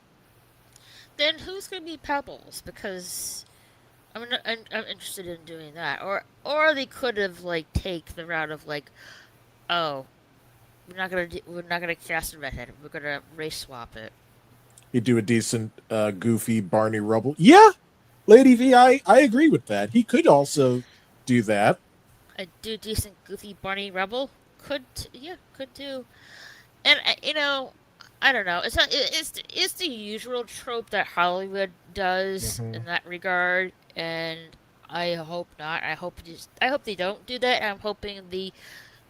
Then who's gonna be Pebbles? Because I'm interested in doing that. Or they could have like take the route of like, oh, we're not gonna cast a redhead. We're gonna race swap it. He'd do a decent, goofy Barney Rubble. Yeah, Lady V, I agree with that. He could also do that. A do decent goofy Barney Rebel yeah, could do. And I don't know. It's not. It's the usual trope that Hollywood does Hmm. in that regard, and I hope not. I hope they don't do that. And I'm hoping they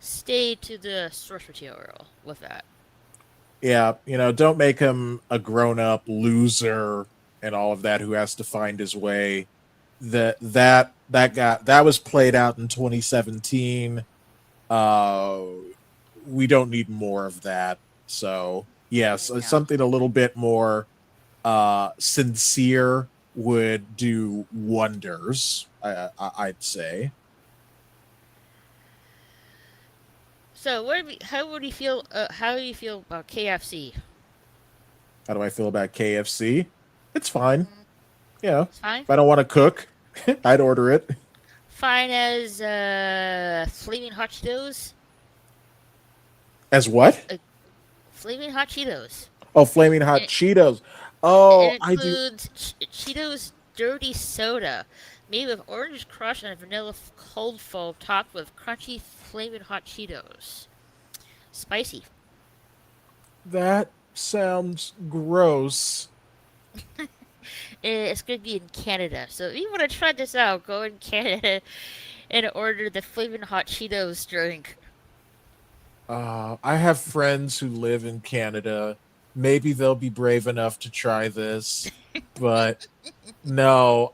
stay to the source material with that. Yeah, don't make him a grown up loser and all of that who has to find his way. That was played out in 2017. Uh, we don't need more of that. So yes, No. something a little bit more sincere would do wonders. I'd say. So how would you feel? How do you feel about KFC? How do I feel about KFC? It's fine. Mm, it's fine. If I don't want to cook, I'd order it. Fine as flaming hot Cheetos. As what? Uh, Flaming hot Cheetos. Oh, flaming hot It, Cheetos. it Oh, I do. includes Cheetos dirty soda, made with orange crush and vanilla cold foam, topped with crunchy flaming hot Cheetos. Spicy. That sounds gross. It's gonna be in Canada, so if you want to try this out, go in Canada and order the flaming hot Cheetos drink. I have friends who live in Canada. Maybe they'll be brave enough to try this, but no.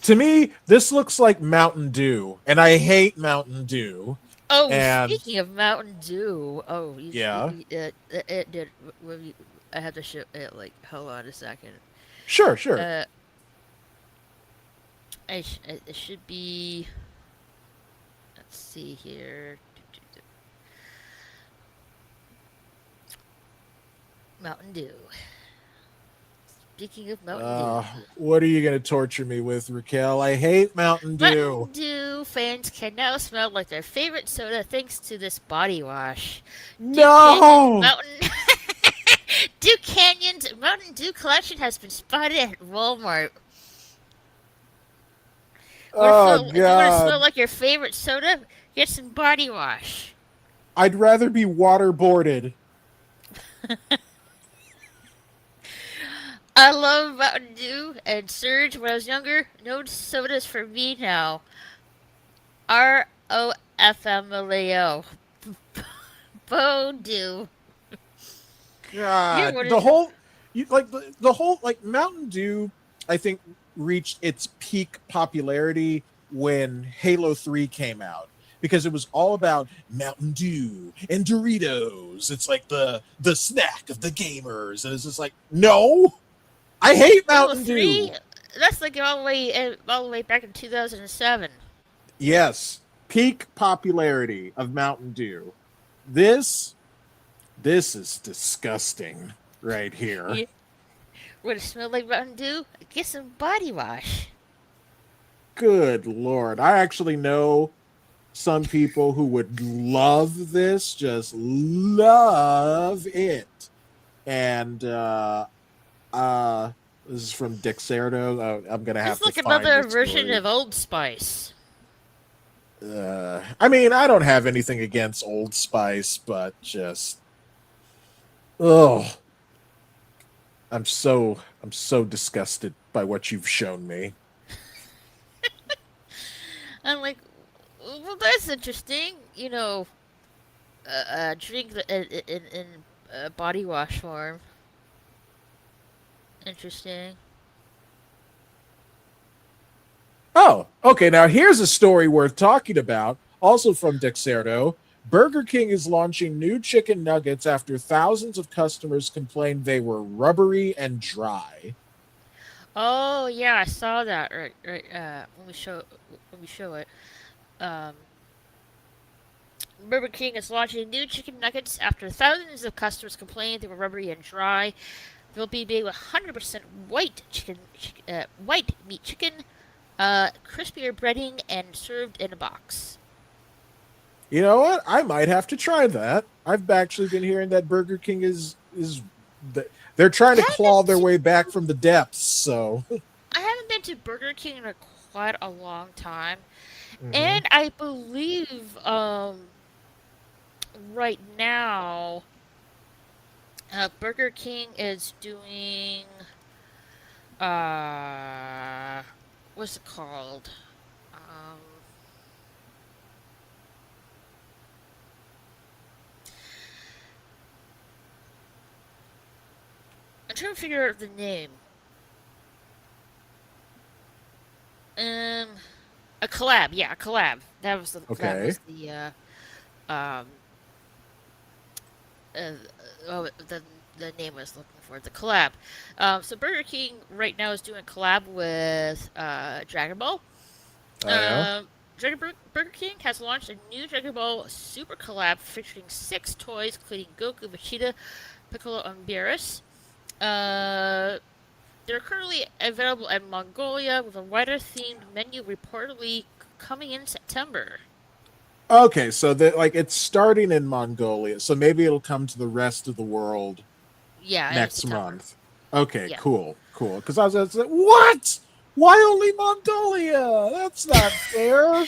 To me this looks like Mountain Dew, and I hate Mountain Dew. Oh, And speaking of Mountain Dew, yeah, it did. I have to show it. Like, hold on a second. sure, sure. Uh, it should be. Let's see here. Mountain Dew. Speaking of Mountain Dew. What are you going to torture me with, Raquel? I hate Mountain Dew. Mountain Dew fans can now smell like their favorite soda thanks to this body wash. Dew Canyon's No! Mountain Dew Canyon's Mountain Dew collection has been spotted at Walmart. Oh, If you want to smell God. like your favorite soda, get some body wash. I'd rather be waterboarded. I love Mountain Dew and Surge when I was younger. No sodas for me now. ROFMLAO. Bo Dew. You're God, one the of whole, the whole like Mountain Dew, I think reached its peak popularity when Halo 3 came out because it was all about Mountain Dew and Doritos. It's like the snack of the gamers, and it's just like, no, I hate Halo Mountain 3. Dew. That's like all the way back in 2007. Yes, peak popularity of Mountain Dew. This this is disgusting right here. Yeah. Would it smell like Mountain Dew? Get some body wash. Good Lord. I actually know some people who would love this, just love it. And this is from Dexerto. I'm gonna have It's like to find another the version story. of Old Spice. I mean, I don't have anything against Old Spice, but just oh, I'm so disgusted by what you've shown me. I'm like, well, that's interesting. Drink in body wash form. Interesting. Oh, okay. Now here's a story worth talking about. Also from Dexerto, Burger King is launching new chicken nuggets after thousands of customers complained they were rubbery and dry. Oh yeah, I saw that. Right. When we show it. Um, Burger King is launching new chicken nuggets after thousands of customers complained they were rubbery and dry. They'll be made with 100% white meat chicken, crispier breading, and served in a box. You know what? I might have to try that. I've actually been hearing that Burger King is they're trying to I claw haven't their to, way back from the depths. So, I haven't been to Burger King in quite a long time, Mhm. and I believe right now Burger King is doing uh what's it called? Um, I'm trying to figure out the name. Um, a collab. Yeah, a collab. That Okay. was um uh, the name I was looking for. The collab. So Burger King right now is doing a collab with Dragon Ball. Oh yeah. Burger King has launched a new Dragon Ball Super collab featuring 6 toys, including Goku, Vegeta, Piccolo, and Beerus. Uh, they're currently available in Mongolia with a wider themed menu reportedly coming in September. Okay, so like it's starting in Mongolia, so maybe it'll come to the rest of the world Yeah, in next September. month. Okay, Yeah. cool. Because I was like, what? Why only Mongolia? That's not fair.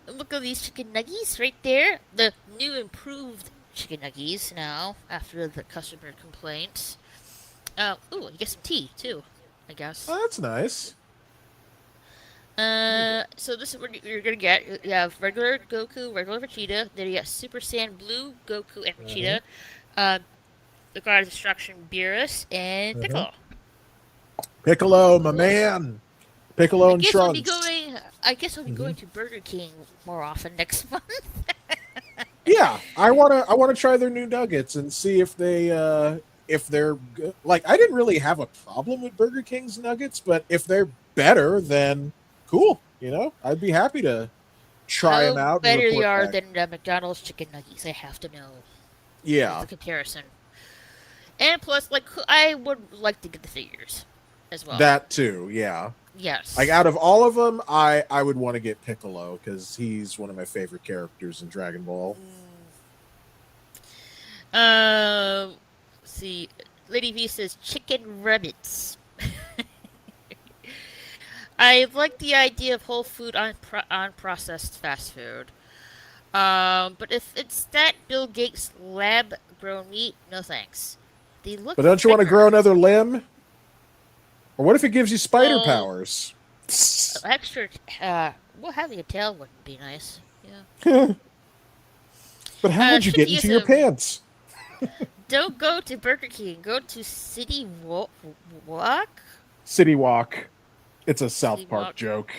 Look at these chicken nuggies right there. The new improved chicken nuggies now after the customer complaints. Ooh, you get some tea too, I guess. Oh, that's nice. So this is what you're gonna get. You have regular Goku, regular Vegeta. Then you got Super Saiyan Blue Goku and Hmm. Vegeta. Uh, the God of Destruction Beerus and Hmm. Piccolo. Piccolo, my Cool. man. Piccolo I and guess I'll be Trunks. going. I guess I'll be Hmm. going to Burger King more often next month. Yeah, I wanna try their new nuggets and see if they're good. Like, I didn't really have a problem with Burger King's nuggets, but if they're better, then cool. I'd be happy to try them How out and better they report are back. than the McDonald's chicken nuggets, I have to know. Like Yeah, the comparison. And plus, like, I would like to get the figures as well. that too. Yeah, like Yes. out of all of them, I would want to get Piccolo because he's one of my favorite characters in Dragon Ball. See, Lady V says chicken rabbits. I like the idea of whole food on processed fast food. But if it's that Bill Gates lab grown meat, no thanks. They look But don't you want to grow thicker. another limb? Or what if it gives you spider Well, powers? extra. Well, having a tail wouldn't be nice. Yeah. But how would you get into your Shibuya-san, pants? don't go to Burger King. Go to City Walk. City Walk. It's a City South Park Walk. joke.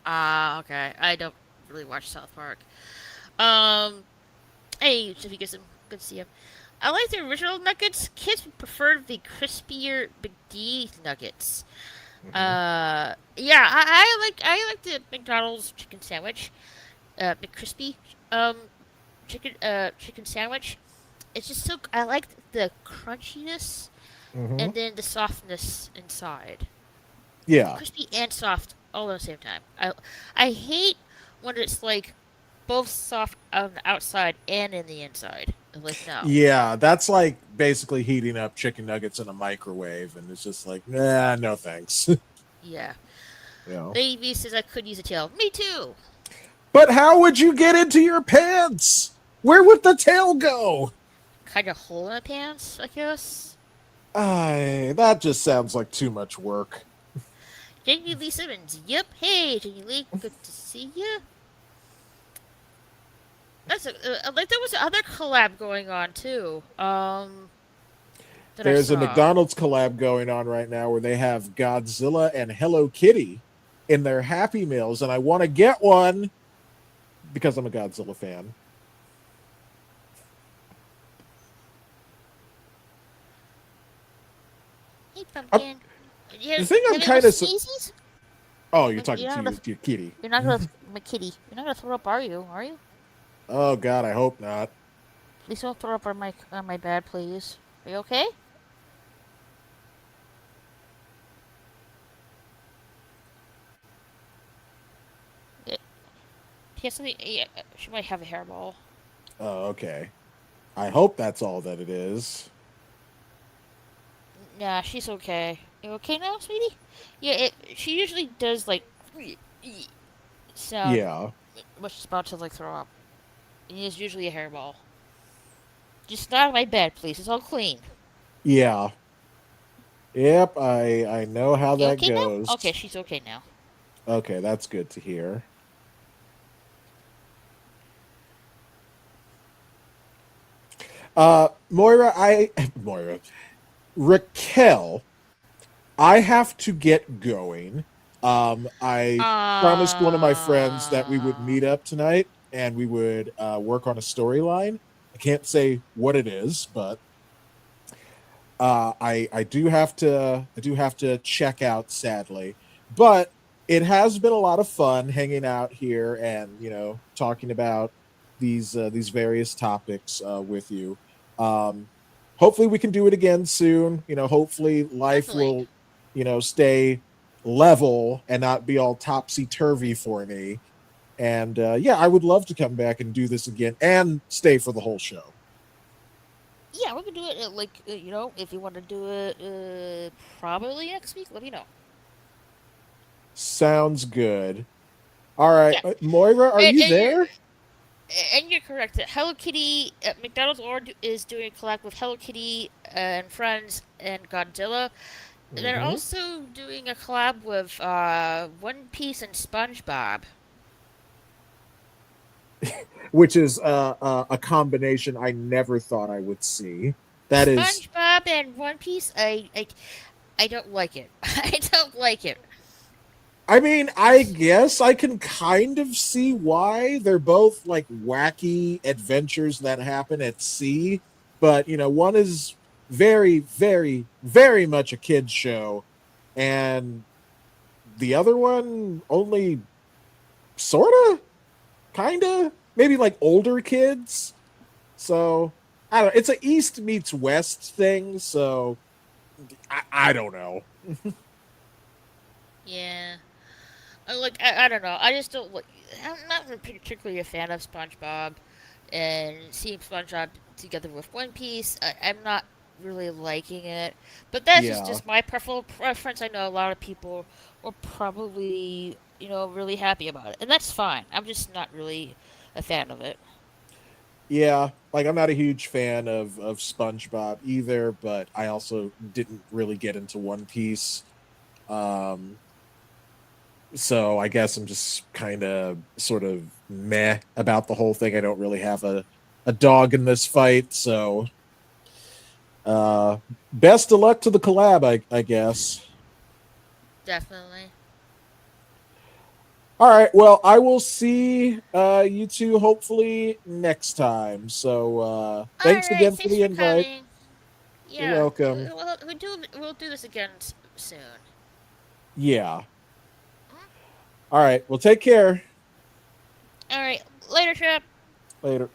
Ah, okay. I don't really watch South Park. Um, hey, Shibuya-san, good to see you. I like the original nuggets. Kids prefer the crispier Big D nuggets. Yeah, I like the McDonald's chicken sandwich, McCrispy, um, chicken sandwich. It's just so I like the crunchiness Hmm. and then the softness inside, Yeah. crispy and soft all at the same time. I hate when it's like both soft on the outside and in the inside. Like no, Yeah, that's like basically heating up chicken nuggets in a microwave, and it's just like, nah, no thanks. yeah. you know. Lady says I could use a tail. Me too. But how would you get into your pants? Where would the tail go? Kind of hole in the pants, I guess. That just sounds like too much work. Jamie Lee Simmons. Yep. Hey, Jamie Lee. Good to see you. That's like there was other collab going on too. That I There's a saw. McDonald's collab going on right now where they have Godzilla and Hello Kitty in their Happy Meals, and I want to get one because I'm a Godzilla fan. Hey, I'm, pumpkin. the thing I'm Have you kind ever of sneezes? oh, you're Like, talking to your kitty. you're not gonna my kitty. You're not gonna throw up, are you? Are you? Oh God, I hope not. Please don't throw up on my bed, please. Are you okay? Yeah, she has something. Yeah, she might have a hairball. Oh, okay. I hope that's all that it is. Nah, she's okay. You okay now, sweetie? Yeah, she usually does like sound Yeah. when she's about to like throw up. And it's usually a hairball. Just not on my bed, please. It's all clean. Yeah. Yep, I know how You that okay now? goes. Okay, she's okay now. Okay, that's good to hear. Moira, Moira, Raquel, I have to get going. I promised one of my friends that we would meet up tonight and we would work on a storyline. I can't say what it is, but I do have to check out, sadly. But it has been a lot of fun hanging out here and talking about these various topics with you. Um, Hopefully we can do it again soon. Hopefully life Definitely. will stay level and not be all topsy turvy for me. And yeah, I would love to come back and do this again and stay for the whole show. Yeah, we can do it if you want to do it probably next week, let me know. Sounds good. All right, Yeah. Moira, are And, you and you're there? and you're correct. That Hello Kitty McDonald's is doing a collab with Hello Kitty and Friends and Godzilla. They're Mhm. also doing a collab with One Piece and SpongeBob. Which is a combination I never thought I would see. That is, SpongeBob and One Piece. I don't like it. I don't like it. I mean, I guess I can kind of see why they're both like wacky adventures that happen at sea, but one is very, very, very much a kids show, and the other one only sorta, kinda, maybe like older kids. So I don't. It's a East meets West thing. So I don't know. Yeah. I don't know. I just don't like. I'm not particularly a fan of SpongeBob, and seeing SpongeBob together with One Piece, I'm not really liking it. But that's Yeah. just my personal preference. I know a lot of people are probably really happy about it, and that's fine. I'm just not really a fan of it. Yeah, like I'm not a huge fan of SpongeBob either, but I also didn't really get into One Piece. Um, so I guess I'm just kind of sort of meh about the whole thing. I don't really have a dog in this fight, so uh best of luck to the collab, I guess. Definitely. All right, well, I will see you two hopefully next time. So All thanks right. again for Thanks the for invite. coming. You're Yeah. welcome. We'll do this again soon. Yeah. All right. Well, take care. All right. Later, Trap. Later.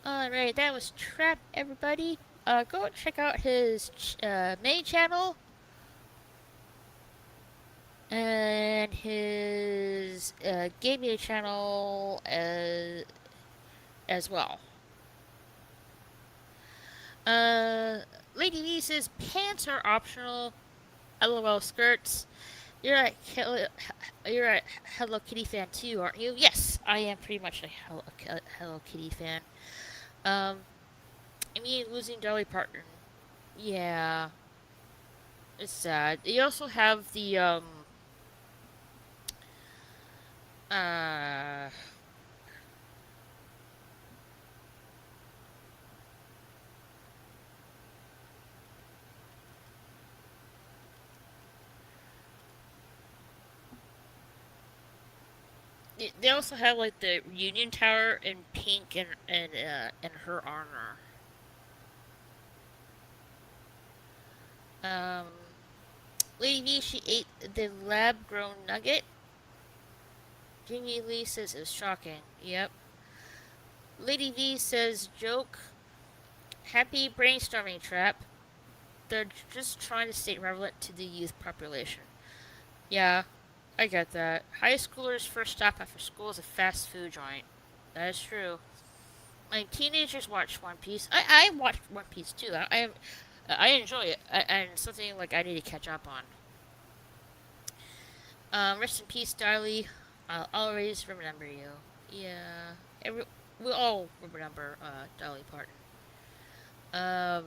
Alright, that was Trap, everybody. Go check out his main channel and his gaming channel as well. Uh, Lady V says pants are optional. LOL skirts. You're a Hello Kitty fan too, aren't you? Yes, I am pretty much a Hello Kitty fan. Um, I mean, losing Dolly Parton. Yeah, it's sad. You also have the uh they also have like the Union Tower in pink and in her honor. Um, Lady V, she ate the lab grown nugget. Jamie Lee says it was shocking. Yep. Lady V says joke. Happy brainstorming trap. They're just trying to stay relevant to the youth population. Yeah, I get that. High schoolers' first stop after school is a fast food joint. That is true. Like teenagers watch One Piece. I watch One Piece too. I enjoy it, and something like I need to catch up on. Rest in peace, Darlie. I'll always remember you. Yeah, we all remember Dolly Parton. Um,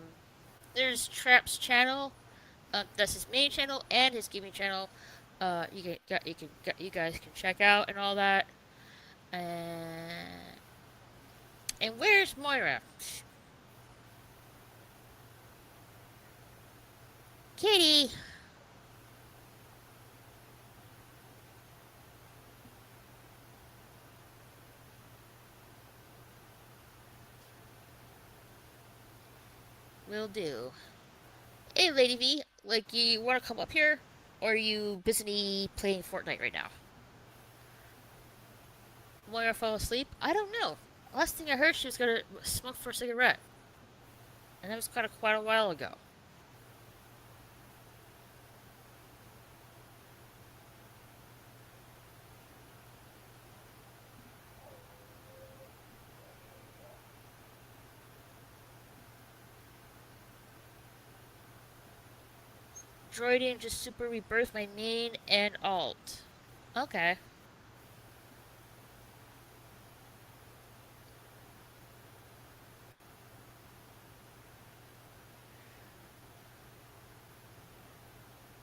there's Trap's channel. That's his main channel and his gaming channel. You guys can check out and all that. And where's Moira? Kitty. Will do. Hey, Lady V, like you want to come up here, or are you busy playing Fortnite right now? Moira fell asleep. I don't know. Last thing I heard, she was gonna smoke for a cigarette, and that was kind of quite a while ago. Droiding just super rebirthed my main and alt. Okay.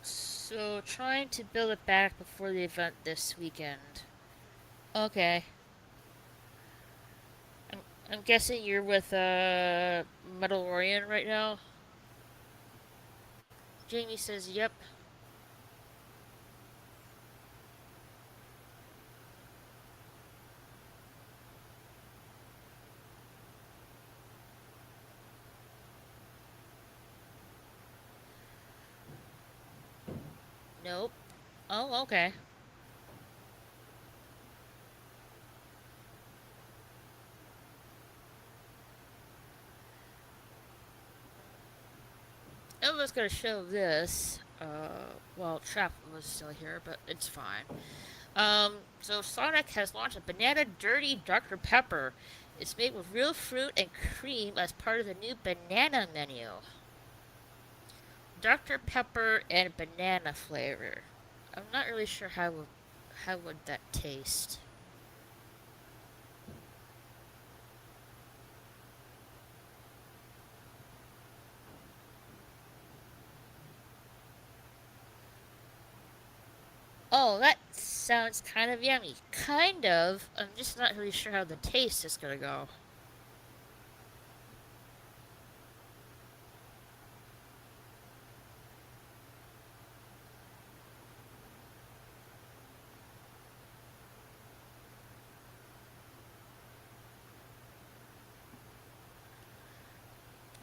So trying to build it back before the event this weekend. Okay. I'm, I'm guessing you're with Mandalorian right now. Jamie says, yep. Nope. Oh, okay. I was gonna show this. Well, Trap was still here, but it's fine. So Sonic has launched a banana dirty Dr. Pepper. It's made with real fruit and cream as part of the new banana menu. Dr. Pepper and banana flavor. I'm not really sure how would that taste. Oh, that sounds kind of yummy. Kind of. I'm just not really sure how the taste is gonna go.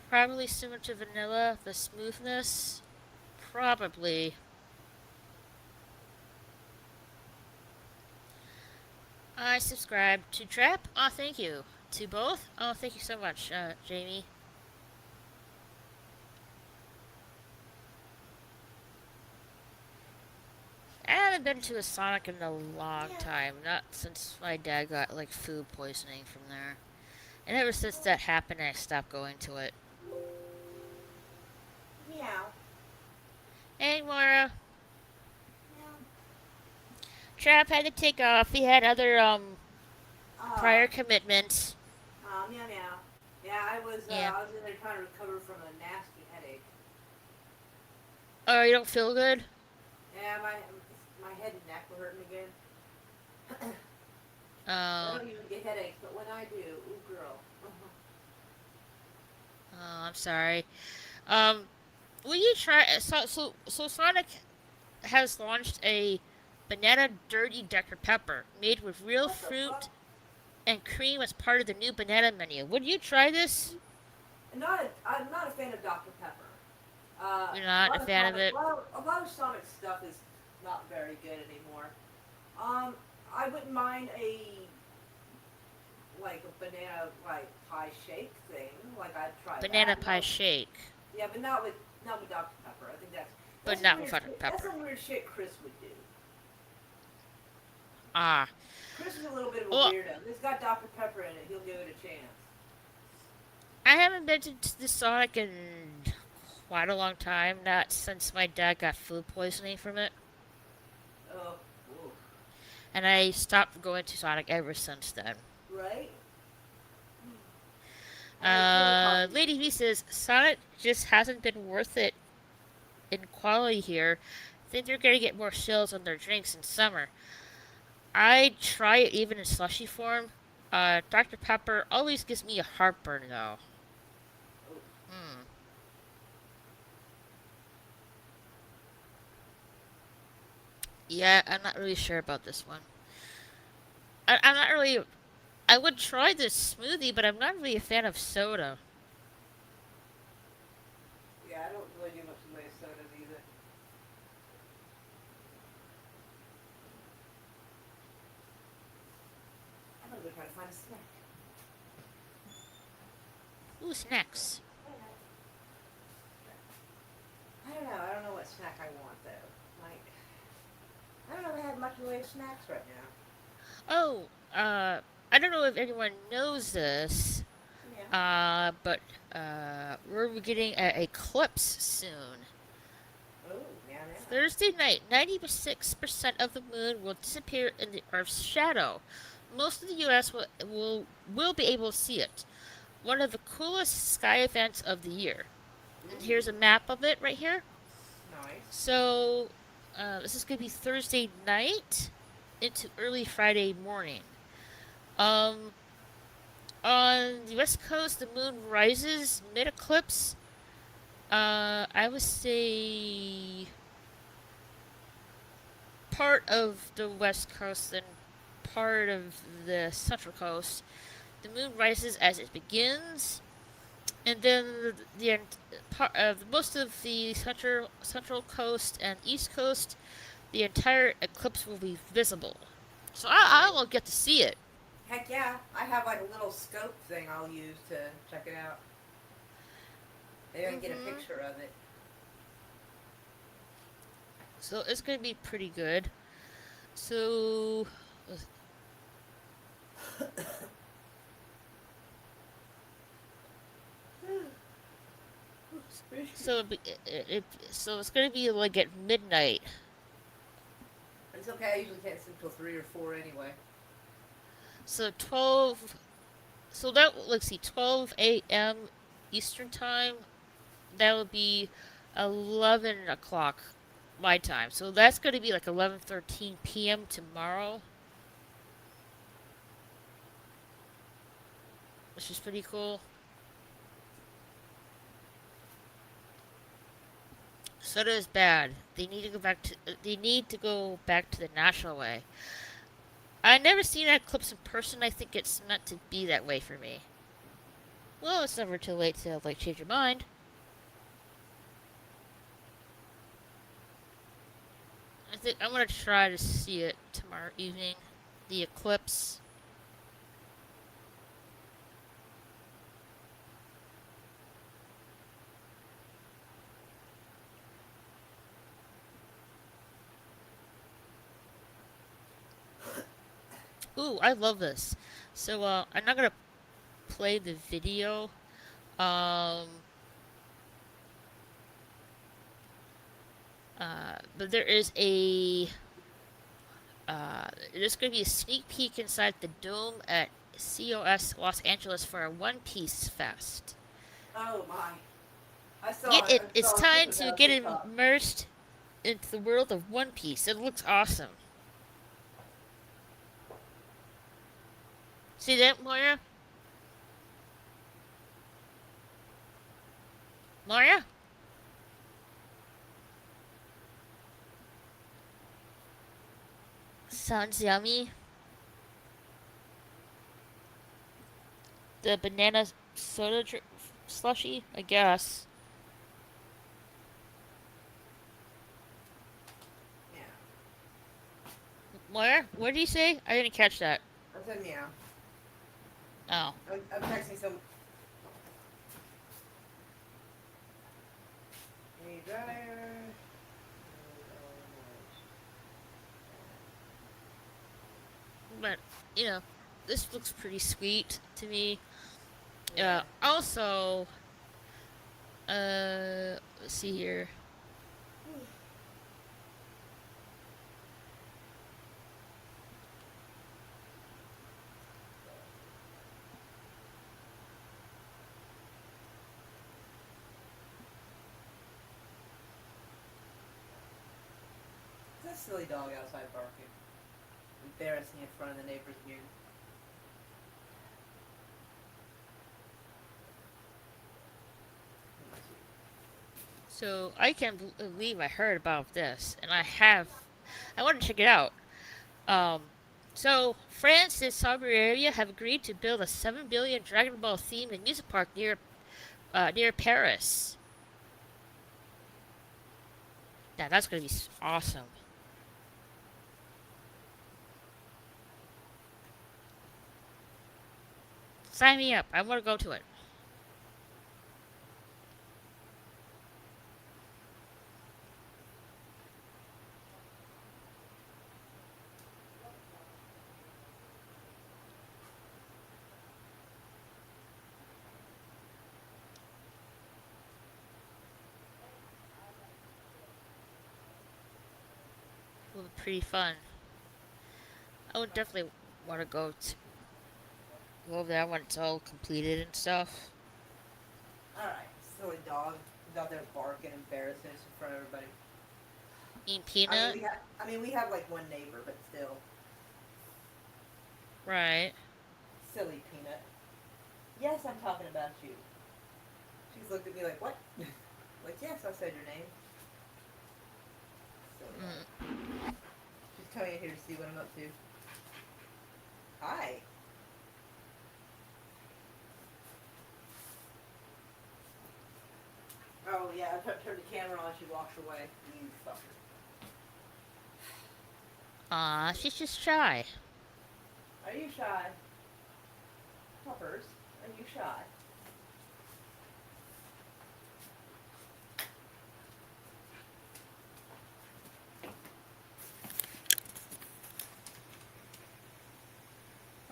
Probably similar to vanilla. The smoothness, probably. I subscribe to Trap. Oh, thank you. To both? Oh, thank you so much, Jamie. I haven't been to a Sonic in a long time. Not since my dad got, like, food poisoning from there. And ever since that happened, I stopped going to it. Meow. Hey, Mora. Meow. Trap had to take off. He had other, prior Oh. commitments. Meow meow. Yeah, Yeah. I was in there trying to recover from a nasty headache. Oh, you don't feel good? Yeah, my head and neck were hurting again. I Oh, don't even get headaches, but when I do, ooh girl. oh, I'm sorry. Um, will you try? So Sonic has launched a banana dirty Dr. Pepper made with real What the fuck? fruit and cream as part of the new banana menu. Would you try this? I'm not a fan of Dr. Pepper. You're not a fan of it? A lot of Sonic stuff is not very good anymore. I wouldn't mind like a banana like pie shake thing. Like I'd try Banana that. pie shake, Yeah, but not with Dr. Pepper. I think but that's some not with weird Dr. that's Pepper. some weird shit Chris would do. Ah. Chris is a little bit of a Well, weirdo. If it's got Dr. Pepper in it, he'll give it a chance. I haven't been to the Sonic in quite a long time, not since my dad got food poisoning from it. Oh, oof. And I stopped going to Sonic ever since then. Right? Alright, Lady V says Sonic just hasn't been worth it in quality here. Think they're gonna get more sales on their drinks in summer. I try it even in slushy form. Dr. Pepper always gives me a heartburn though. Hmm. Yeah, I'm not really sure about this one. I'm not really. I would try this smoothie, but I'm not really a fan of soda. yeah, I don't really do much in the way of sodas either. I'm gonna go try to find a snack. Ooh, snacks. I don't know. I don't know what snack I want though. Like, I don't really have much in the way of snacks right now. Oh, I don't know if anyone knows this, Yeah. but we're getting a eclipse soon. Oh, yeah, yeah. Thursday night, 96% of the moon will disappear in the Earth's shadow. Most of the U.S. will be able to see it. One of the coolest sky events of the year. And here's a map of it right here. Nice. So, this is gonna be Thursday night into early Friday morning. Um, on the west coast, the moon rises mid eclipse I would say part of the west coast and part of the central coast. The moon rises as it begins, and then part of most of the central coast and east coast, the entire eclipse will be visible. So I Cool. will get to see it. Heck yeah, I have like a little scope thing I'll use to check it out. Maybe I can get a Hmm. picture of it. So it's gonna be pretty good. So so so it's gonna be like at midnight. It's okay. I usually can't sleep till 3 or 4 anyway. So 12. So that let's see, 12 a.m. Eastern time. That would be 11 o'clock my time. So that's gonna be like 11:13 p.m. tomorrow, which is pretty cool. So that is bad. They need to go back to. They need to go back to the national way. I never seen that eclipse in person. I think it's meant to be that way for me. Well, it's never too late to like change your mind. I think I'm gonna try to see it tomorrow evening. The eclipse. Ooh, I love this. So I'm not gonna play the video. Um, but there's gonna be a sneak peek inside the dome at COS Los Angeles for a One Piece Fest. Oh my! I saw Get it. it. I It's saw a clip time of to that on get TikTok. immersed into the world of One Piece. It looks awesome. See that, Moira? Moira? Sounds yummy. The banana slushy, I guess. Yeah. Moira, what did you say? I didn't catch that. I said meow. Oh. I'm texting some. Hey, dryer. But, you know, this looks pretty sweet to me. Yeah. Also, let's see here. It's a silly dog outside barking. Embarrassing in front of the neighbors again. So, I can't believe I heard about this, and I want to check it out. Um, so, France and Saudi Arabia have agreed to build a 7 billion Dragon Ball themed amusement park near Paris. Yeah, that's gonna be awesome. Sign me up. I want to go to it. It'll be pretty fun. I would definitely want to go over there when it's all completed and stuff. Alright, silly dog. He's out there barking, embarrassing us in front of everybody. Eat I mean, peanut, we have like one neighbor, but still, right? silly peanut. Yes, I'm talking about you. She's looked at me like, what? Like, yes, I said your name. Silly dog. She's coming in here to see what I'm up to. Hi. Oh, yeah, I turned the camera on, she walks away. You fucker. Aw, she's just shy. Are you shy? Puppers, are you shy?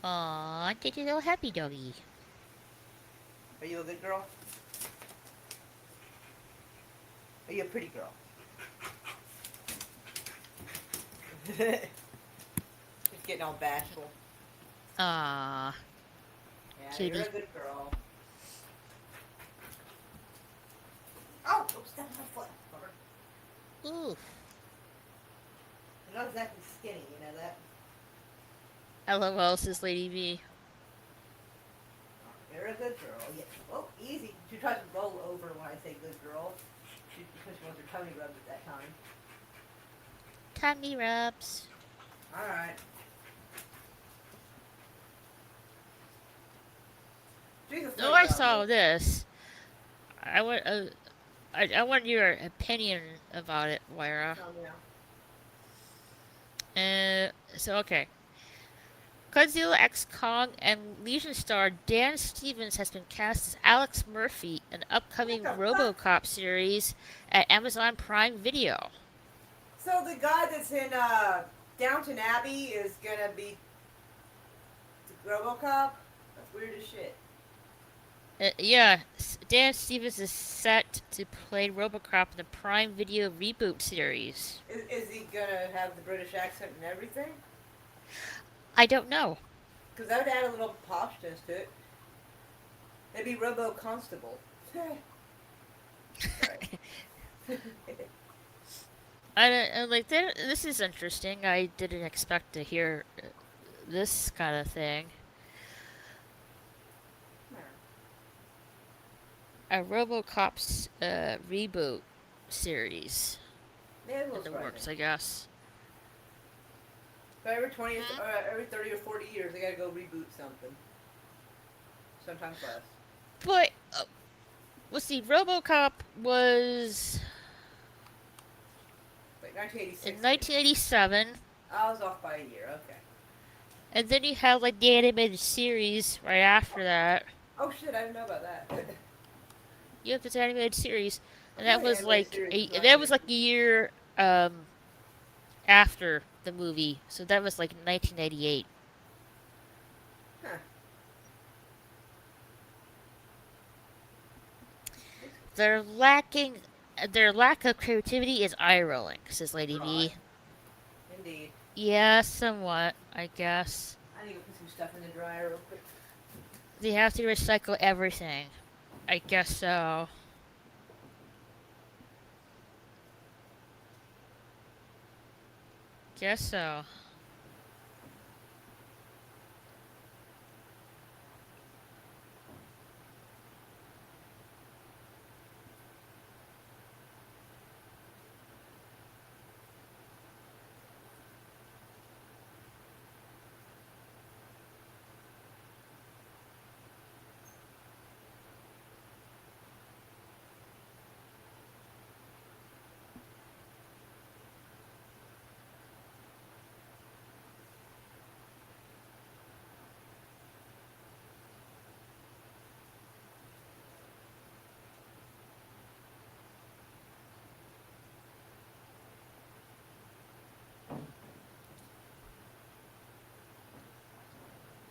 Aw, did you little happy doggy? Are you a good girl? Are you a pretty girl? She's getting all bashful. Aw, Yeah, cutie. you're a good girl. Oh, step on my foot. Fucker. Oof. You're not exactly skinny, you know that? LOL, says Lady V. You're a good girl. Yeah. Oh, easy. She tries to roll over when I say good girl. Because she wants her tummy rubbed at that time. Tummy rubs. Alright. Jesus, Oh, I saw this. I want, I want your opinion about it, Lyra. Oh, yeah. So okay. Godzilla X Kong and Legion star Dan Stevens has been cast as Alex Murphy in upcoming What the RoboCop series at Amazon Prime Video. So the guy that's in Downton Abbey is gonna be RoboCop? That's weird as shit. Yeah, Dan Stevens is set to play RoboCop in the Prime Video reboot series. Is he gonna have the British accent and everything? I don't know. Because that would add a little poshness to it. It'd be Robo Constable. I like this is interesting. I didn't expect to hear this kind of thing. A RoboCop's reboot series Yeah, in the works, I guess. But every 20, every 30 or 40 years, they gotta go reboot something. Sometimes less. But let's see, RoboCop was Like 1986. in 1987, I was off by a year. Okay. and then you had like the animated series right after that. Oh shit! I didn't know about that. You have this animated series, and Yeah, that was animated like series was that was like a year after the movie, so that was like 1988. Huh. Their lack of creativity is eye-rolling, says Lady V. Indeed. Yeah, somewhat, I guess. I need to put some stuff in the dryer real quick. They have to recycle everything. I guess so. Guess so.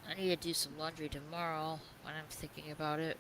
I need to do some laundry tomorrow when I'm thinking about it.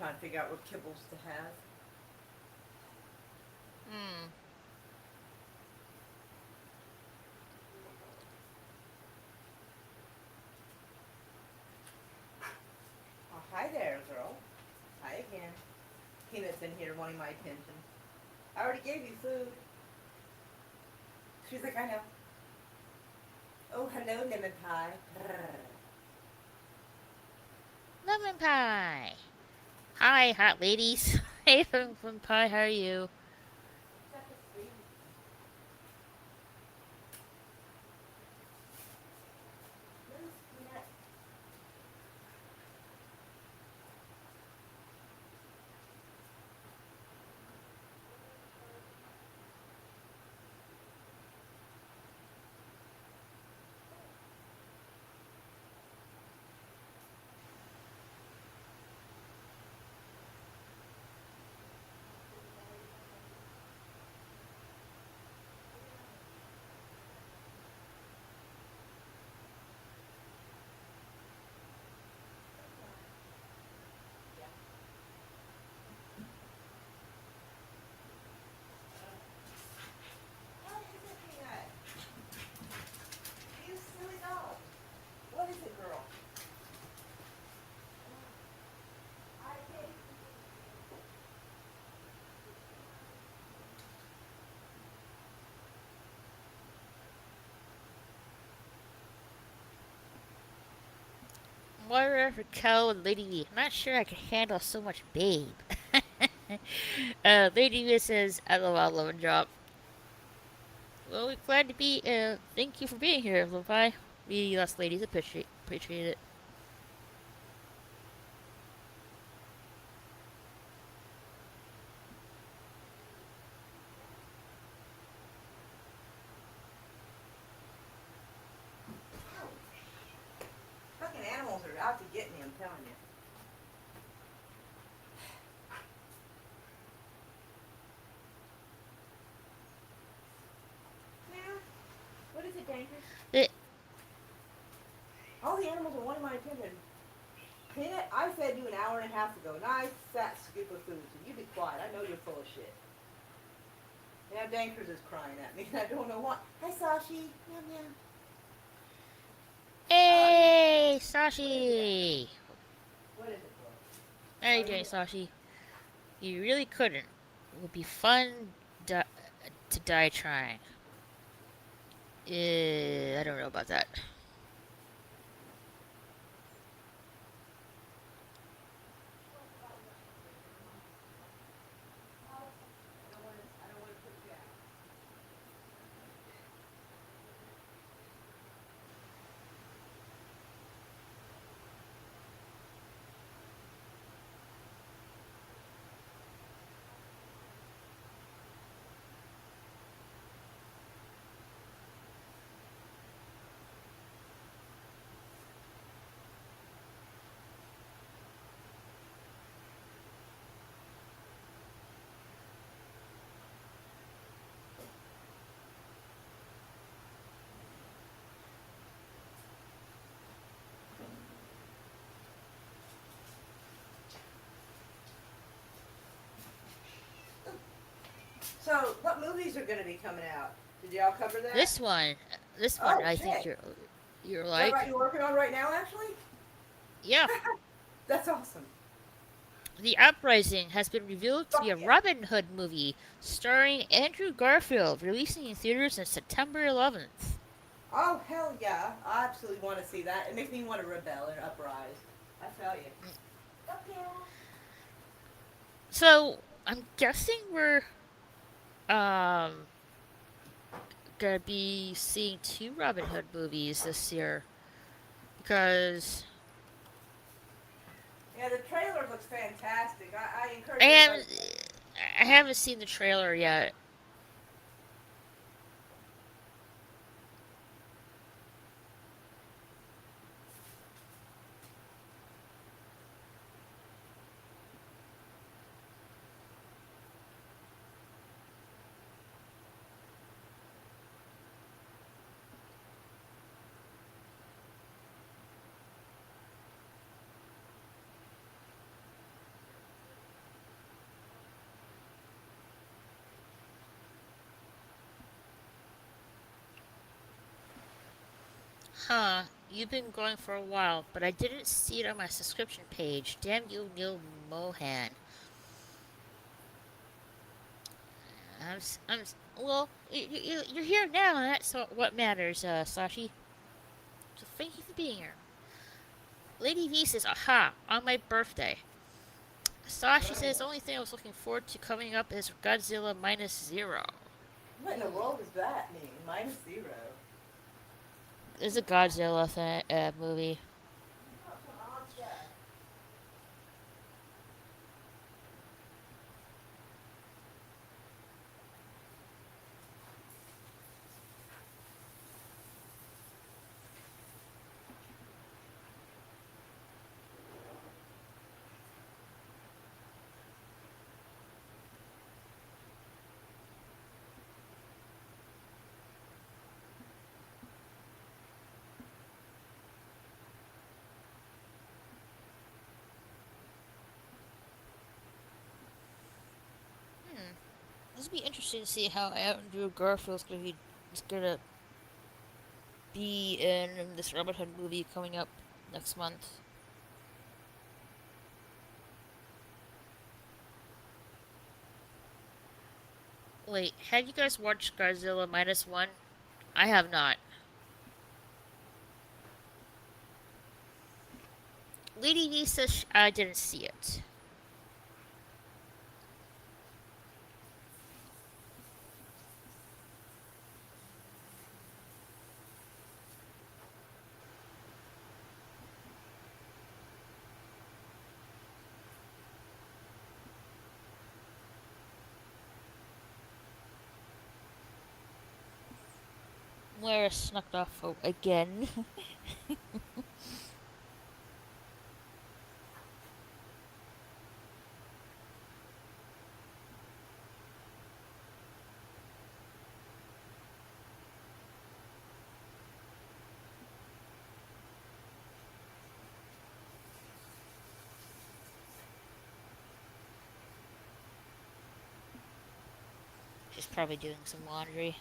trying to figure out what kibbles to have. Hmm. Oh, hi there, girl. Hi again. Peanut's in here wanting my attention. I already gave you food. She's like, I know. Oh, hello, lemon pie. Lemon pie. Hi, hot ladies. Hey, lemon pie. How are you? Such a sweetie. Where's Peanut? What is it, Peanut? You silly dog. What is it, girl? I gave Water for cow and Lady V. I'm not sure I can handle so much babe. Lady V says, I love lemon drop. Well, we're glad to be, thank you for being here, lemon pie. We, us ladies, appreciate it. fucking animals are out to get me, I'm telling you. Yeah. What is it, Dankers? It, All the animals are wanting my attention. Peanut, I fed you an hour and a half ago. Nice fat scoop of food, so you be quiet. I know you're full of shit. Now Dankers is crying at me, and I don't know why. Hi, Sashi. Meow, meow. hey, What is Sashi! it? What is it, bro? How are you doing, Sashi? You really couldn't. It would be fun to die trying. I don't know about that. I don't want to put you out. So, what movies are going to be coming out? Did y'all cover that? This one, Oh, I think shit. you're Is that like, right? You're working on right now, actually? yeah. That's awesome. The Uprising has been revealed to be Fuck a yeah. Robin Hood movie starring Andrew Garfield, releasing in theaters on September 11th. Oh, hell yeah. I absolutely want to see that. It makes me want to rebel and uprise. I tell you. Fuck yeah. So I'm guessing we're um gonna be seeing two Robin Hood movies this year because Yeah, the trailer looks fantastic. I encourage I everybody. haven't I haven't seen the trailer yet. Huh, you've been going for a while, but I didn't see it on my subscription page. Damn you, Neil Mohan. Well, you're here now, and that's what matters, Sashi. So thank you for being here. Lady V says, aha, on my birthday. Sashi Right. says, the only thing I was looking forward to coming up is Godzilla minus zero. What in the world does that mean? -0. It's a Godzilla movie. Oh, some odd stuff. Hmm. This will be interesting to see how Andrew Garfield's gonna be in this Robin Hood movie coming up next month. Wait, have you guys watched Godzilla minus one? I have not. Lady V says I didn't see it. Moira snuck off again. She's probably doing some laundry.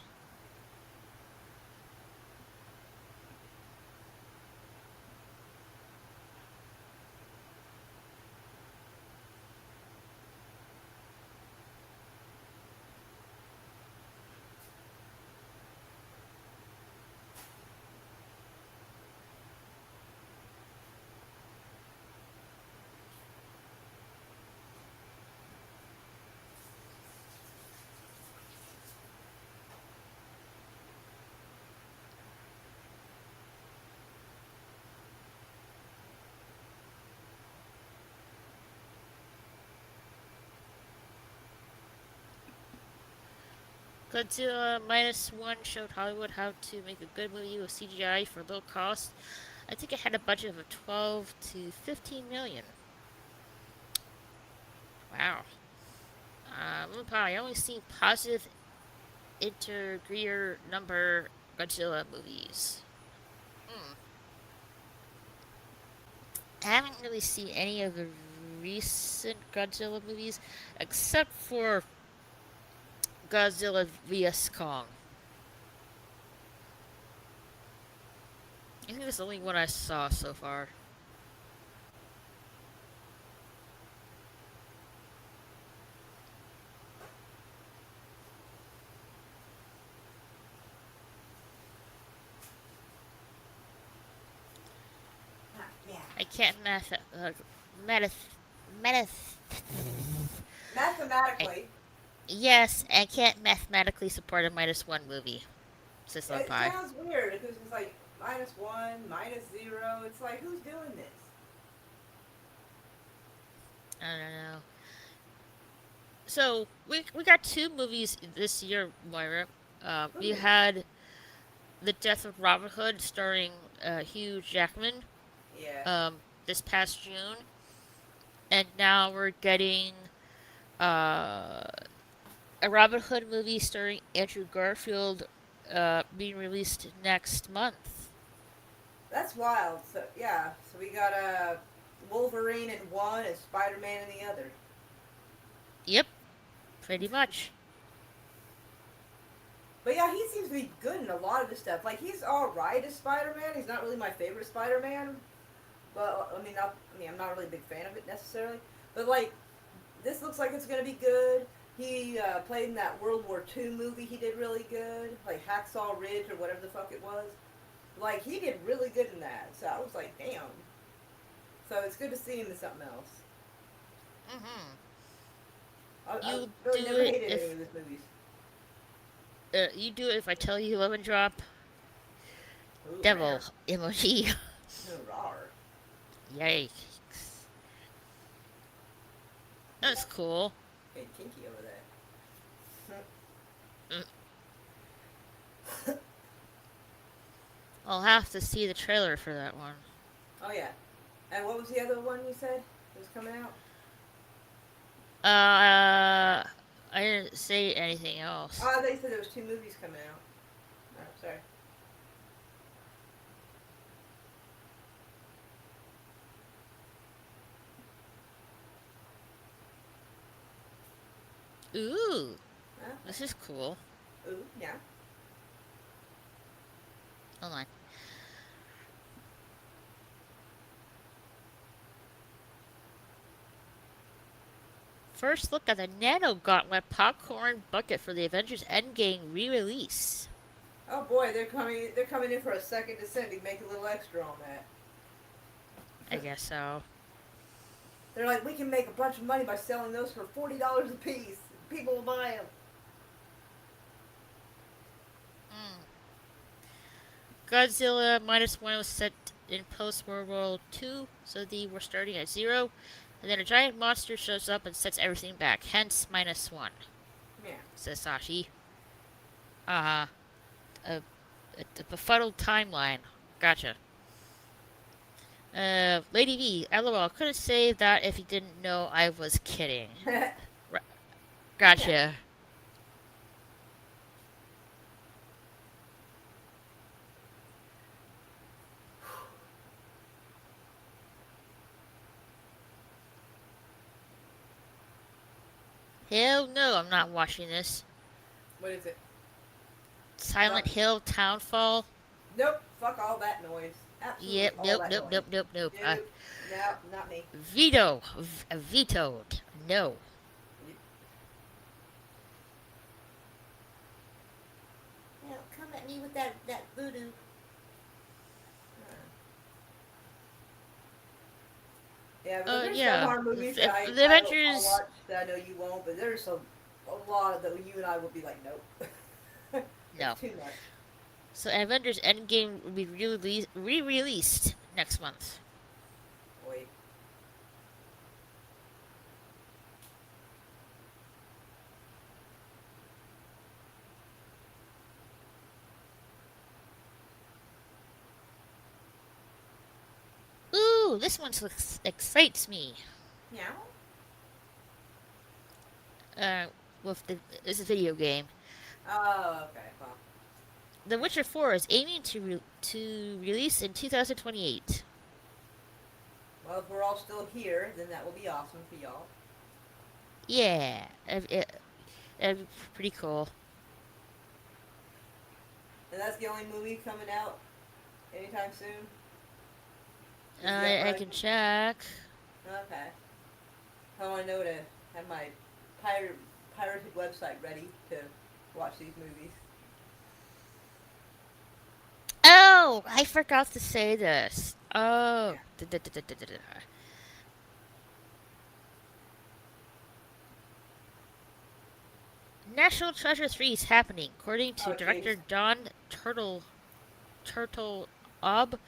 Godzilla minus one showed Hollywood how to make a good movie with CGI for low cost. I think it had a budget of 12 to 15 million. Wow. I only seen positive integer number Godzilla movies. Hmm. I haven't really seen any of the recent Godzilla movies except for Godzilla vs Kong. I think that's the only one I saw so far. Yeah. I can't math, math. I, Mathematically, yes, I can't mathematically support a minus one movie. System it Pi. sounds weird because it's like -1, -0. It's like, who's doing this? I don't know. So we got two movies this year, Moira. We Ooh. had The Death of Robin Hood, starring Hugh Jackman, Yeah. this past June, and now we're getting uh, a Robin Hood movie starring Andrew Garfield, being released next month. That's wild. So yeah, so we got Wolverine in one and Spider-Man in the other. Yep, pretty much. But yeah, he seems to be good in a lot of his stuff. Like he's all right as Spider-Man. He's not really my favorite Spider-Man, but I'm not really a big fan of it necessarily. But like, this looks like it's gonna be good. He played in that World War II movie. He did really good, like Hacksaw Ridge or whatever the fuck it was. Like he did really good in that. So I was like, damn. So it's good to see him in something else. Mm-hmm. I You really do never it hated any if of his movies. you do it if I tell you lemon drop. Ooh, Devil rare. emoji. No, rar. Yikes. That's cool. Getting kinky over there. Mm. I'll have to see the trailer for that one. Oh yeah. And what was the other one you said was coming out? I didn't say anything else. Oh, they said there was 2 movies coming out. Oh, sorry. Ooh, Okay. this is cool. Ooh, yeah. Hold on. First look at the Nano Gauntlet popcorn bucket for the Avengers Endgame re-release. Oh boy, they're coming in for a second descent to make a little extra on that. I guess so. They're like, we can make a bunch of money by selling those for $40 a piece. People will buy them. Mm. Godzilla minus one was set in post World War II, so they were starting at 0, and then a giant monster shows up and sets everything back. Hence -1. Yeah. Says Sashi. Uh-huh. A, a befuddled timeline. Gotcha. Lady V, LOL, couldn't say that if you didn't know I was kidding. Gotcha. Yeah. Hell no, I'm not watching this. What is it? Silent Hill Townfall. Nope. Fuck all that noise. Absolutely Yep, all nope, that nope, noise. nope, nope, nope. Nope. Nope, not me. Vetoed. No. Now come at me with that voodoo. Yeah, but there's Yeah. some horror movies that I'll Avengers. watch that I know you won't, but there's a lot of that you and I would be like, nope. No. It's too much. So Avengers Endgame will be re-released next month. Wait. Ooh, this one excites me. Yeah. With this is a video game. Oh, okay. Well, The Witcher 4 is aiming to release in 2028. well, if we're all still here, then that will be awesome for y'all. Yeah, it'd be pretty cool. And that's the only movie coming out anytime soon. I can check. Okay. How do I know to have my pirated website ready to watch these movies? Oh, I forgot to say this. Oh. National Treasure 3 is happening, according to director Jeez. Don Turtle Ob.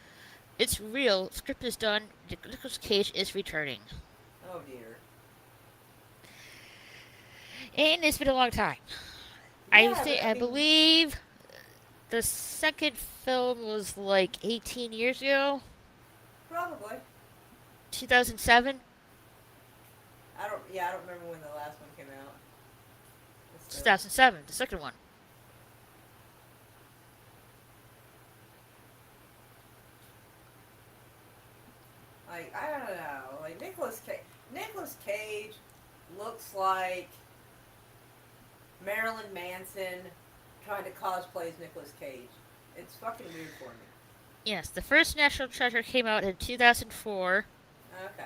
It's real. Script is done. Nicolas Cage is returning. Oh dear. And it's been a long time. Yeah, I believe the second film was like 18 years ago. Probably. 2007. I don't remember when the last one came out. 2007, the second one. Like, I don't know. Like, Nicolas Cage looks like Marilyn Manson trying to cosplay as Nicolas Cage. It's fucking weird for me. Yes, the first National Treasure came out in 2004, Okay.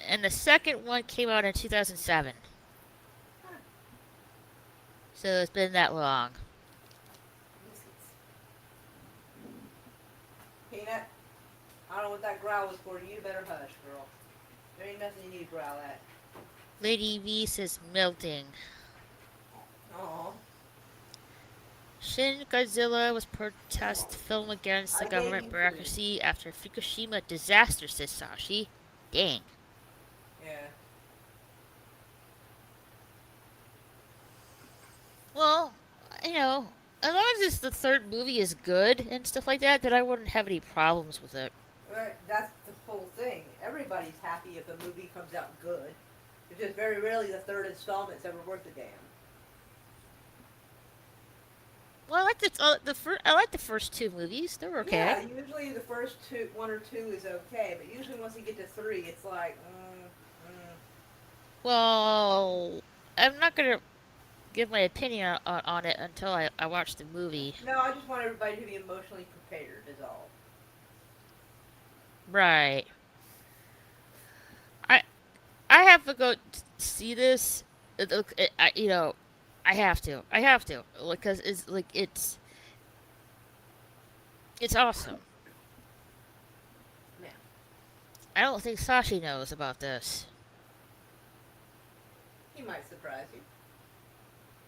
and the second one came out in 2007. Huh. So it's been that long. Peanut, I don't know what that growl was for. You better hush, girl. There ain't nothing you need to growl at. Lady V says melting. Aw. Shin Godzilla was protest film against the I gave government you food. bureaucracy after Fukushima disaster, says Sashi. Dang. Yeah. Well, you know, as long as the third movie is good and stuff like that, then I wouldn't have any problems with it. That's the whole thing. Everybody's happy if a movie comes out good. It's just very rarely the third installment's ever worth a damn. Well, I like the first two movies. They were okay. Yeah, usually the first one or two is okay, but usually once you get to three, it's like, Well, I'm not gonna give my opinion on it until I watch the movie. No, I just want everybody to be emotionally prepared, is all. Right. I I have to go see this. I have to. I have to because it's awesome. Yeah. I don't think Sashi knows about this. He might surprise you.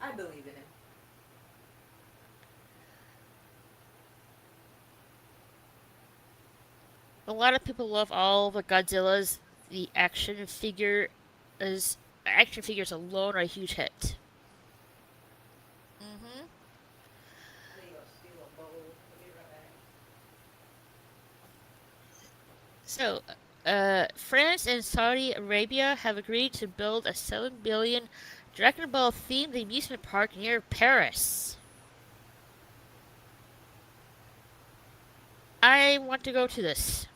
I believe in him. A lot of people love all the Godzillas. The action figures alone are a huge hit. hmm Let me go steal a bowl. Let me right back. So, France and Saudi Arabia have agreed to build a 7 billion Dragon Ball themed amusement park near Paris. I want to go to this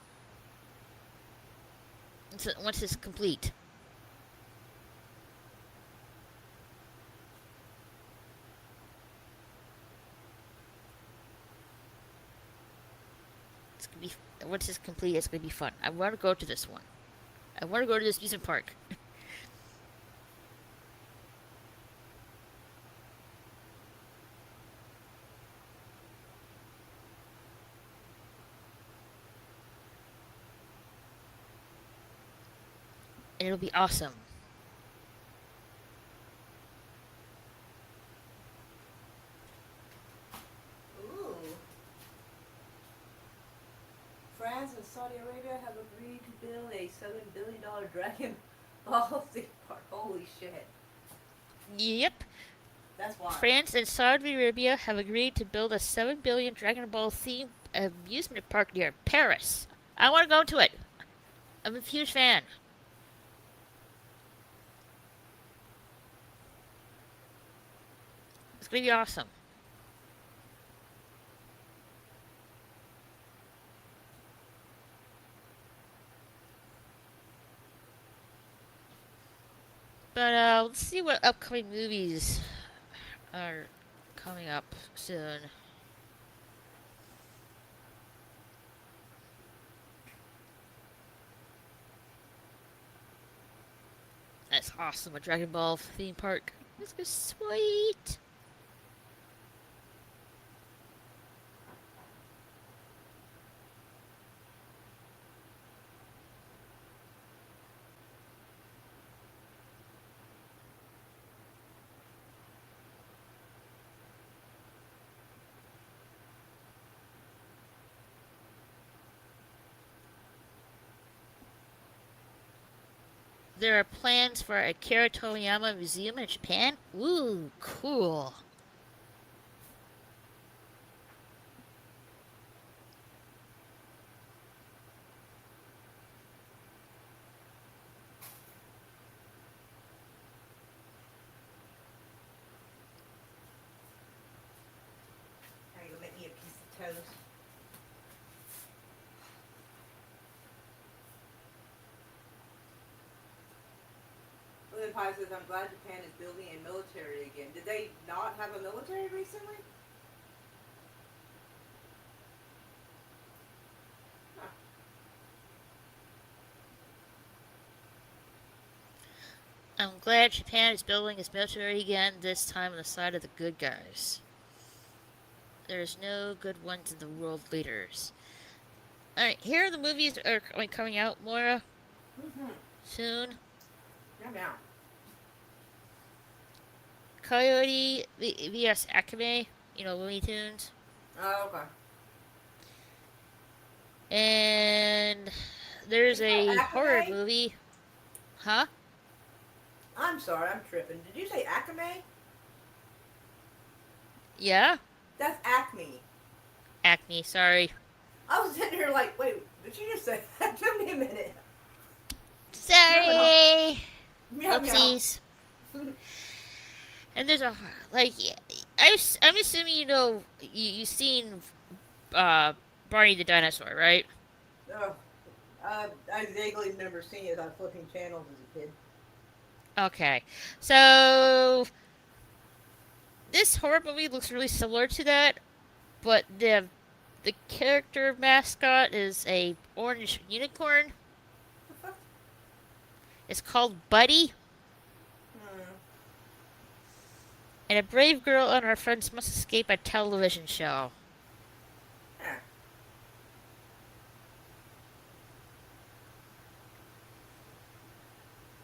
once it's complete. It's gonna be once it's complete. It's gonna be fun. I want to go to this one. I want to go to this amusement park. And it'll be awesome. Ooh. France and Saudi Arabia have agreed to build a $7 billion Dragon Ball theme park. Holy shit. Yep. That's why. France and Saudi Arabia have agreed to build a 7 billion Dragon Ball themed amusement park near Paris. I want to go to it. I'm a huge fan. It's gonna be awesome. But let's see what upcoming movies are coming up soon. That's awesome, a Dragon Ball theme park. This is sweet. There are plans for a Akira Toriyama museum in Japan. Ooh, cool. Now you make me a piece of toast. William Pye says, I'm glad Japan is building a military again. Did they not have a military recently? I'm glad Japan is building its military again, this time on the side of the good guys. There's no good ones in the world leaders. Alright, here are the movies that are coming out, Moira, Mm-hmm. soon. Yeah. Coyote vs. Akame, Looney Tunes. Oh, okay. And Did there's you say a horror Akame? movie. Huh? I'm sorry, I'm tripping. Did you say Akame? Yeah? That's Acme. Acme, sorry. I was sitting here like, wait, did you just say that? Give me a minute. Meow meow. Sorry! Meow meow. Whoopsies. And there's like, I'm assuming you've seen Barney the Dinosaur, right? Oh, I vaguely remember seeing it on flipping channels as a kid. Okay. So, this horror movie looks really similar to that, but the character mascot is a orange unicorn. The fuck? It's called Buddy, Hmm. and a brave girl and her friends must escape a television show. Ah.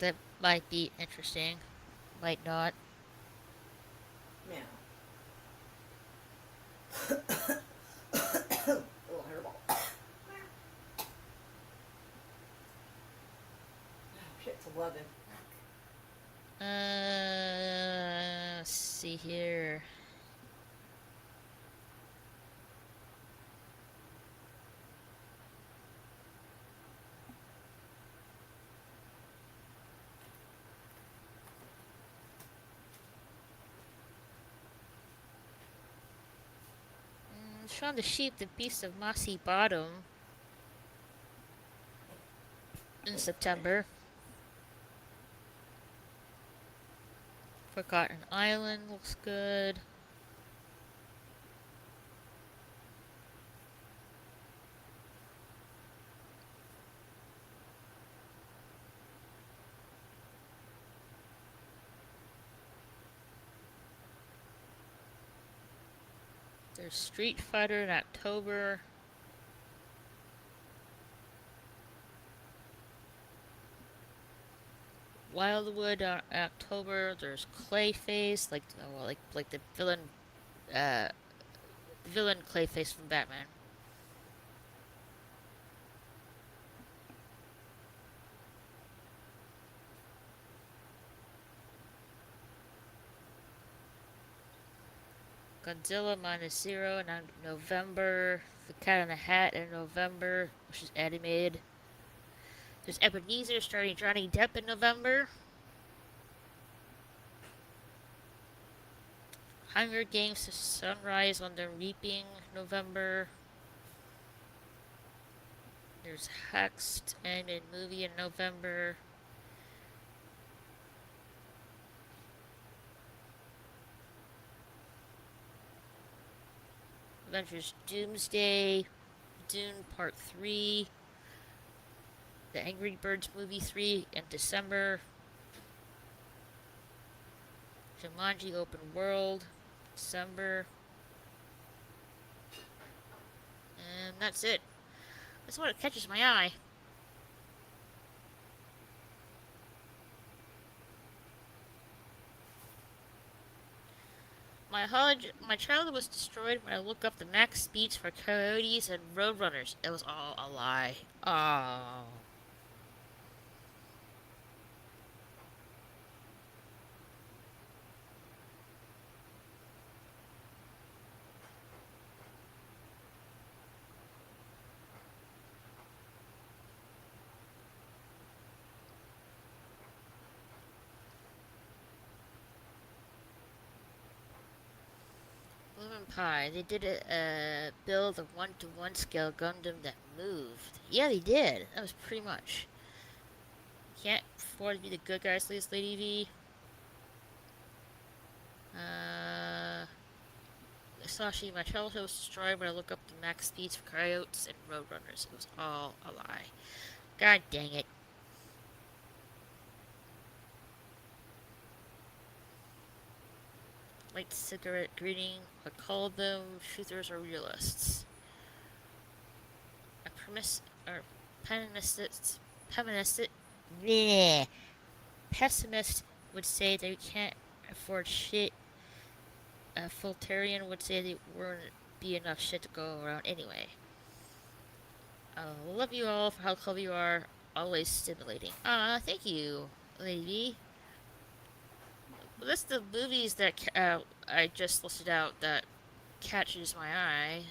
That might be interesting, might not. Meow. Little hairball. Oh, shit, it's 11. Let's see here. Shaun the Sheep, the Beast of Mossy Bottom in September. Forgotten Island looks good. There's Street Fighter in October. Wildwood in October. There's Clayface, like the uh, villain Clayface from Batman. Godzilla Minus Zero in November. The Cat in the Hat in November, which is animated. There's Ebenezer starring Johnny Depp in November. Hunger Games to Sunrise on the Reaping, November. There's Hexed animated movie in November. Avengers Doomsday, Dune Part 3, The Angry Birds Movie 3 in December, Jumanji Open World, December, and that's it. That's what catches my eye. My childhood was destroyed when I looked up the max speeds for coyotes and roadrunners. It was all a lie. Oh. Lemon Pie. They did build a 1-to-1 scale Gundam that moved. Yeah, they did. That was pretty much. Can't afford to be the good guys, please, Lady V. Sashi, my childhood was destroyed when I look up the max speeds for coyotes and roadrunners. It was all a lie. God dang it. light cigarette greeting, but called them truthers or realists. A premise or pessimist, pessimist, bleh, pessimist would say they can't afford shit. A Fultarian would say there wouldn't be enough shit to go around anyway. I love you all for how clever you are. Always stimulating. Ah, thank you, lady. Well, that's the movies that I just listed out that catches my eye.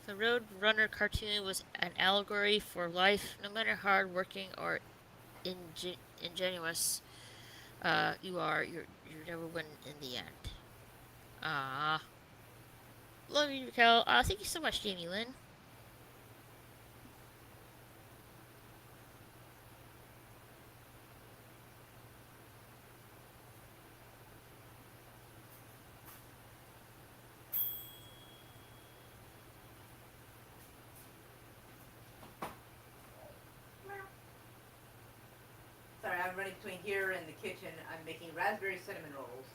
The Road Runner cartoon was an allegory for life. No matter hard working or ingenuous you are, you're never win in the end. Ah, love you, Raquel. Thank you so much, Jamie Lynn. Sorry, I'm running between here and the kitchen. I'm making raspberry cinnamon rolls.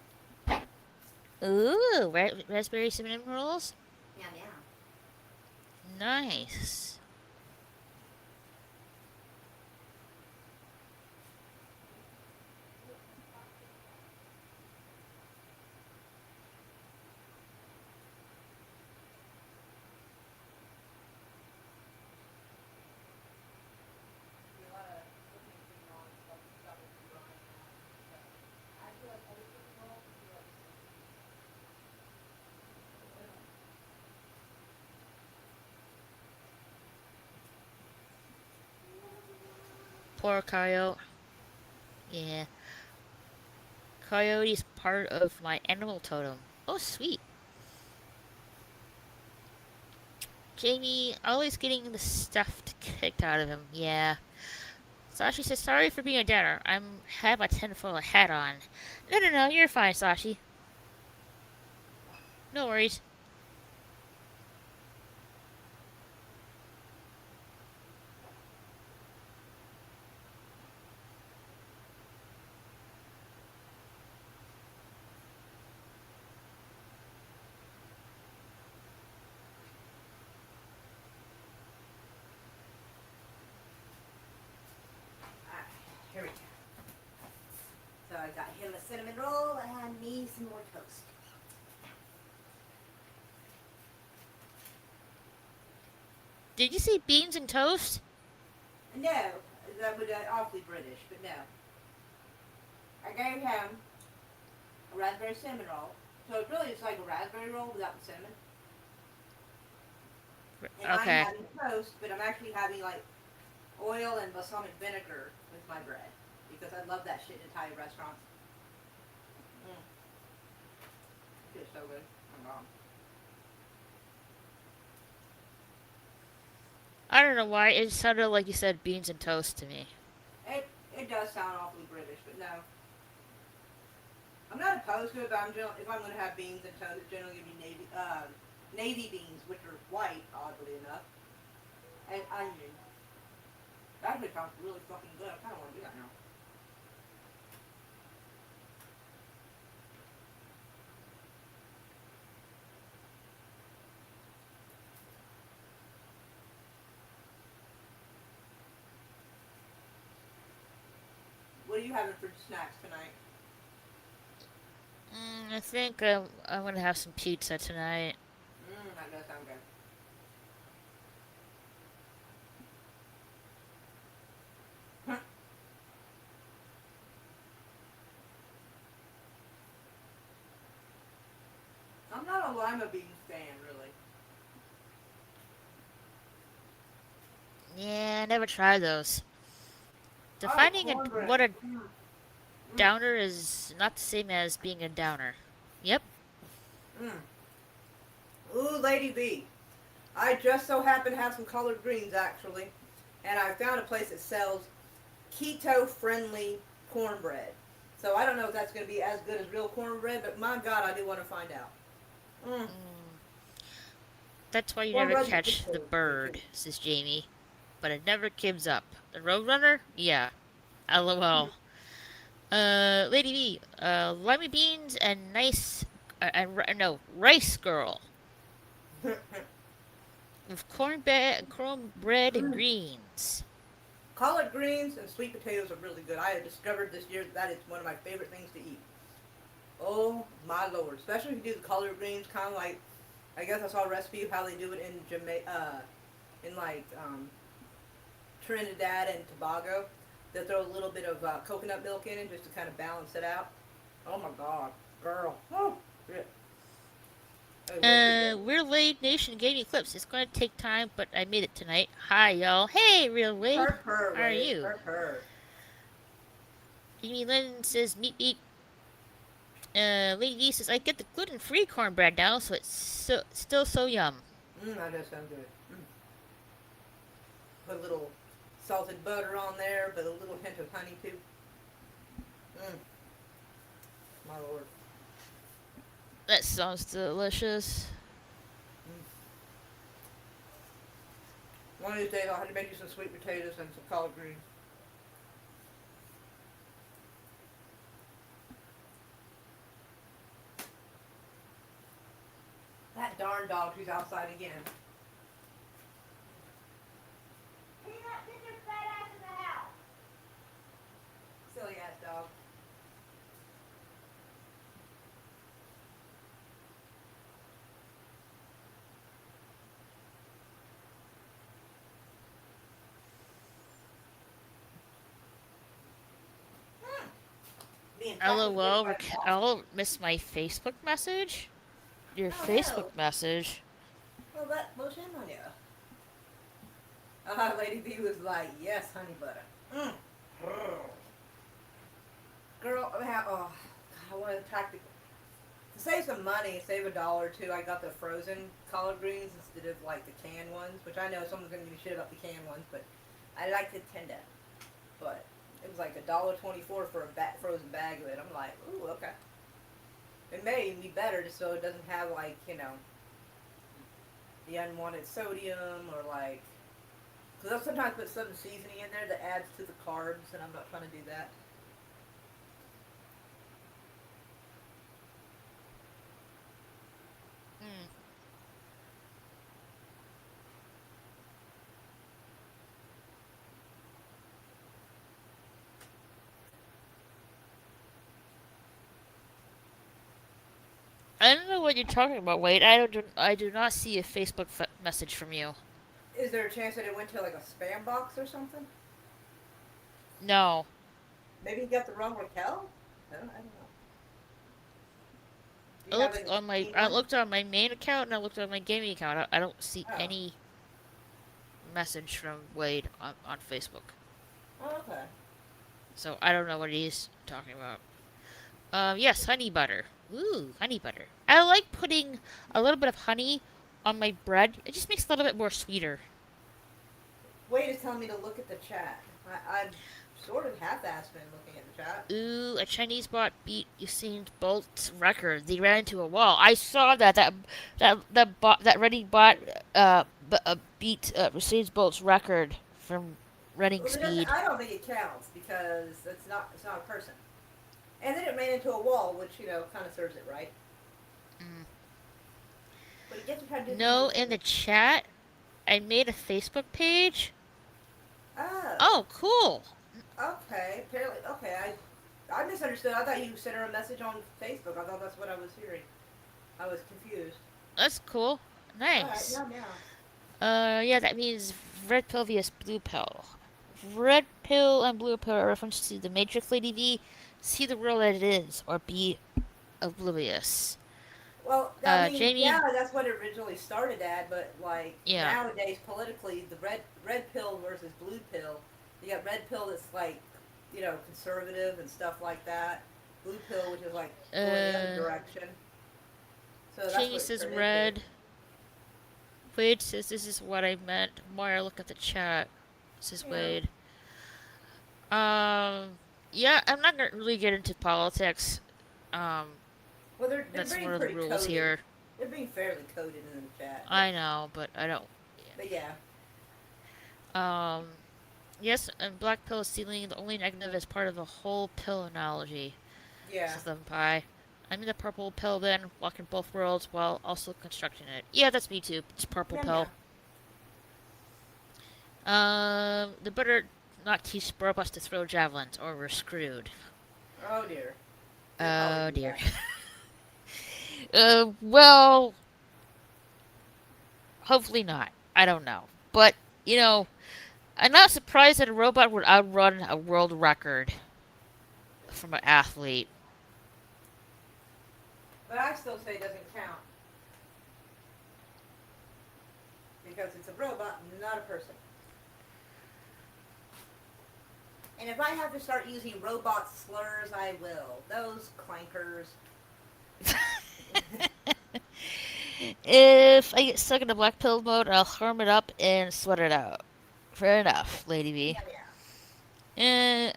Ooh, raspberry cinnamon rolls. Yum yum. Nice. Poor coyote. Yeah. Coyote's part of my animal totem. Oh, sweet. Jamie always getting the stuff kicked out of him. Yeah. Sashi says, sorry for being a downer. I'm have a tinfoil hat on. No, no, no, you're fine, Sashi. No worries. Alright, here we go. So I got him a cinnamon roll and me some more toast. Did you say beans and toast? No, that would awfully British, but no. I gave him a raspberry cinnamon roll. So it really is like a raspberry roll without the cinnamon. And I'm Okay. having toast, but I'm actually having like oil and balsamic vinegar with my bread because I love that shit in Italian restaurants. It's so good. Oh, God. I don't know why. It sounded like you said beans and toast to me. It does sound awfully British, but no. I'm not opposed to it, but if I'm going to have beans and toast, it's generally going to be navy beans, which are white, oddly enough, and onion. That actually sounds really fucking good. I kind of want to do that now. What are you having for snacks tonight? I think I'm gonna have some pizza tonight. That does sound good. I'm not a lima beans fan, really. Yeah, I never tried those. Oh, Defining cornbread. what a Mm. downer is not the same as being a downer. Yep. Mm. Ooh, Lady B. I just so happen to have some collard greens, actually. And I found a place that sells keto-friendly cornbread. So I don't know if that's going to be as good as real cornbread, but my God, I do want to find out. Mm. Mm. That's why you never Cornbread's a good catch the food, too. bird, says Jamie. But it never gives up. The Roadrunner? Yeah. LOL. Lady B, limey beans and nice, no, rice girl with cornbread and greens. Collard greens and sweet potatoes are really good. I have discovered this year that is one of my favorite things to eat. Oh my lord! Especially if you do the collard greens, kind of like I guess I saw a recipe of how they do it in in like Trinidad and Tobago. They throw a little bit of coconut milk in it just to kind of balance it out. Oh my god, girl! Oh, shit. That was way too good. Real Wade Nation gave me clips. It's going to take time, but I made it tonight. Hi, y'all. Hey, Real Wade. Her, How are Wade. you? Her. Jamie Lynn says, meet meet. Lady D says, I get the gluten-free cornbread now, so it's still so yum. That does sound good. Put a little salted butter on there, but a little hint of honey too. My lord. That sounds delicious. One of these days I'll have to make you some sweet potatoes and some collard greens. That darn dog, she's outside again. Peanut, get your fat ass in the house. Silly ass dog. LOL, I'll miss my Facebook message? Your Facebook message? Well, well, shame on you. Lady B was like, yes, honey butter. Girl, I wanted to practice. To save some money, save $1 or $2, I got the frozen collard greens instead of like the canned ones, which I know someone's going to give me shit about the canned ones, but I like the tender. But it was like $1.24 for a frozen bag of it. I'm like, ooh, okay. It may even be better just so it doesn't have like, the unwanted sodium or like, because I'll sometimes put some seasoning in there that adds to the carbs, and I'm not trying to do that. Mm. I don't know what you're talking about, Wade. I do not see a Facebook message from you. Is there a chance that it went to like a spam box or something? No. Maybe he got the wrong Raquel? I don't know. Do I you have looked any on my team I ones? looked on my main account and I looked on my gaming account. I don't see Oh. any message from Wade on Facebook. Oh, okay. So I don't know what he's talking about. Yes, honey butter. Ooh, honey butter. I like putting a little bit of honey on my bread. It just makes it a little bit more sweeter. Wade is telling me to look at the chat. I'm sort of half-assed been looking at the chat. Ooh, a Chinese bot beat Usain Bolt's record. They ran into a wall. I saw that running bot beat Usain Bolt's record from running Well, speed. I don't think it counts because it's not a person. And then it ran into a wall, which kind of serves it right. Mm. But it gets to try to do No, things in the chat, I made a Facebook page. Oh. Oh, cool. Okay. Apparently, okay. I misunderstood. I thought you sent her a message on Facebook. I thought that's what I was hearing. I was confused. That's cool. Nice. All right, now. Yeah, that means red pill vs blue pill. Red pill and blue pill are reference to the Matrix, Lady V. See the world as it is, or be oblivious. Well, I mean, Jamie. yeah, that's what it originally started at, but like Yeah. nowadays politically, the red pill versus blue pill, you got red pill that's like, conservative and stuff like that. Blue pill, which is like going the other direction. So that's Jamie what it says turned red. into. Wade says this is what I meant. Moira, look at the chat. Says Yeah. Wade. Yeah, I'm not gonna really get into politics. Well, they're That's being one of the pretty rules coded. here. They're being fairly coded in the chat. I know, but I don't. But yeah. Um, yes, and black pill is stealing the only negative as part of the whole pill analogy. Yeah. System pie. I'm in the purple pill then, walking both worlds while also constructing it. Yeah, that's me too. It's purple Yeah, pill. The better not teach robots to throw javelins or we're screwed. Oh dear. Oh dear. Well, hopefully not. I don't know. But, I'm not surprised that a robot would outrun a world record from an athlete. But I still say it doesn't count. Because it's a robot, not a person. And if I have to start using robot slurs, I will. Those clankers. If I get stuck in the black pill mode, I'll harm it up and sweat it out. Fair enough, Lady B. Yeah.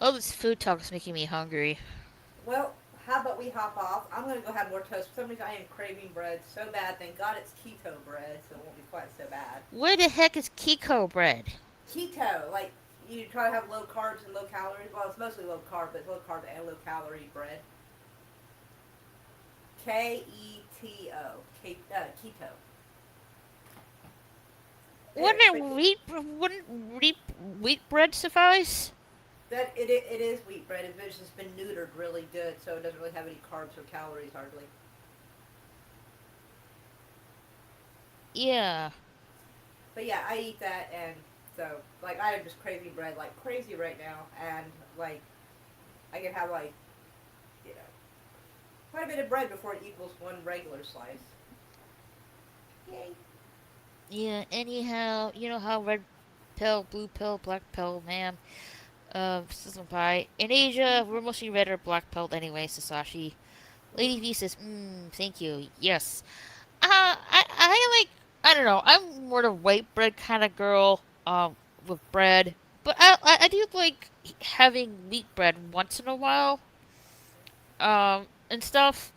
Oh, this food talk is making me hungry. Well, how about we hop off? I'm going to go have more toast. For some reason, I am craving bread so bad. Thank God it's keto bread, so it won't be quite so bad. Where the heck is Kiko bread? Keto, like you try to have low carbs and low calories. Well, it's mostly low carb, but it's low carb and low calorie bread. Keto. Keto. Wouldn't wheat bread suffice? That it is wheat bread. It's just been neutered really good, so it doesn't really have any carbs or calories hardly. Yeah. But yeah, I eat that, and so like I am just craving bread like crazy right now, and like I can have like quite a bit of bread before it equals one regular slice. Yay. Yeah, anyhow, you know how red pill, blue pill, black pill, ma'am. System pie. In Asia, we're mostly red or black pilled anyway, Sasashi. Lady V says, thank you. Yes. I don't know, I'm more the white bread kind of girl, with bread. But I do like having wheat bread once in a while, and stuff.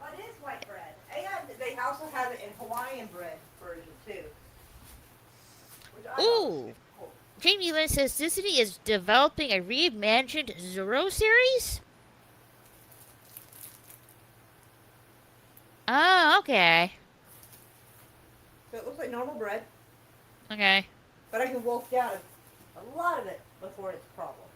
Oh, it is white bread. And they also have it in Hawaiian bread version too. Which I thought was Ooh. super cool. Jamie Lynn says Disney is developing a reimagined Zorro series? Oh, okay. So it looks like normal bread, Okay. but I can wolf down a lot of it before it's a problem.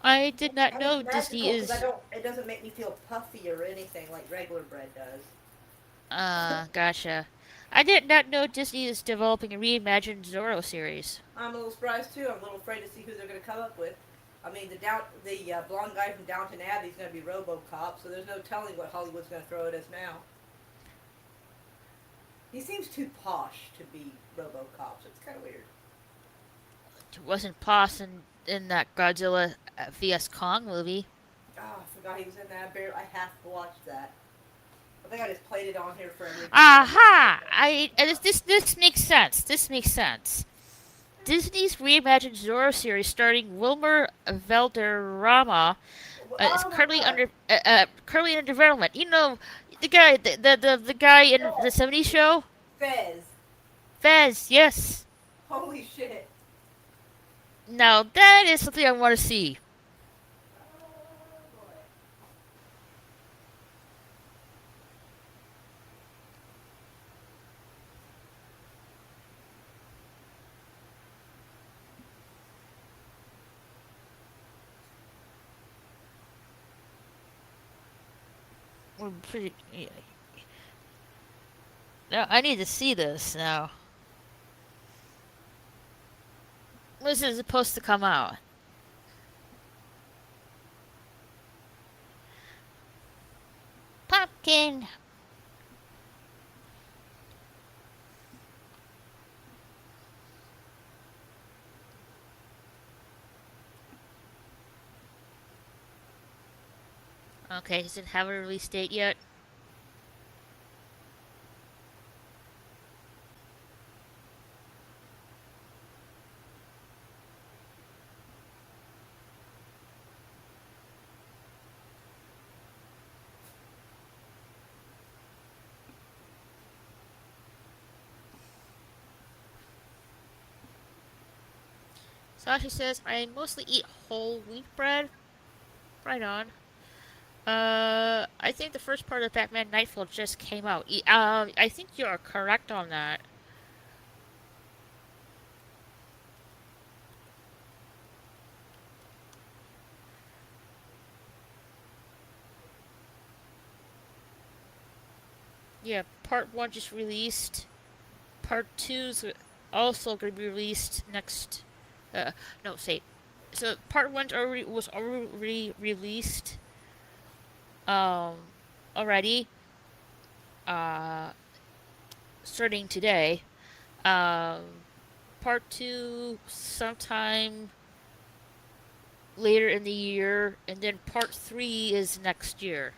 I did not And know it's Disney magical because is. it doesn't make me feel puffy or anything like regular bread does. Gotcha. I did not know Disney is developing a reimagined Zorro series. I'm a little surprised too. I'm a little afraid to see who they're going to come up with. I mean, the blonde guy from Downton Abbey is going to be RoboCop, so there's no telling what Hollywood's going to throw at us now. He seems too posh to be RoboCop, so it's kind of weird. It wasn't Poss in that Godzilla vs Kong movie. Oh, I forgot he was in that. I have to watch that. I think I just played it on here for every. Aha! This makes sense. This makes sense. Disney's reimagined Zorro series starring Wilmer Valderrama is currently in development. You know, the guy in the '70s show. Fez. Fez, yes. Holy shit. Now that is something I want to see. Oh, boy. We're pretty. Yeah. Now I need to see this now. When is it supposed to come out? Pumpkin. Okay, does it have a release date yet? Sasha says, I mostly eat whole wheat bread. Right on. I think the first part of Batman Nightfall just came out. I think you are correct on that. Yeah, part 1 just released. Part 2's also going to be released next. No, say. So part 1 was already released. Um, already. Uh, starting today. Um, part 2 sometime later in the year, and then part 3 is next year.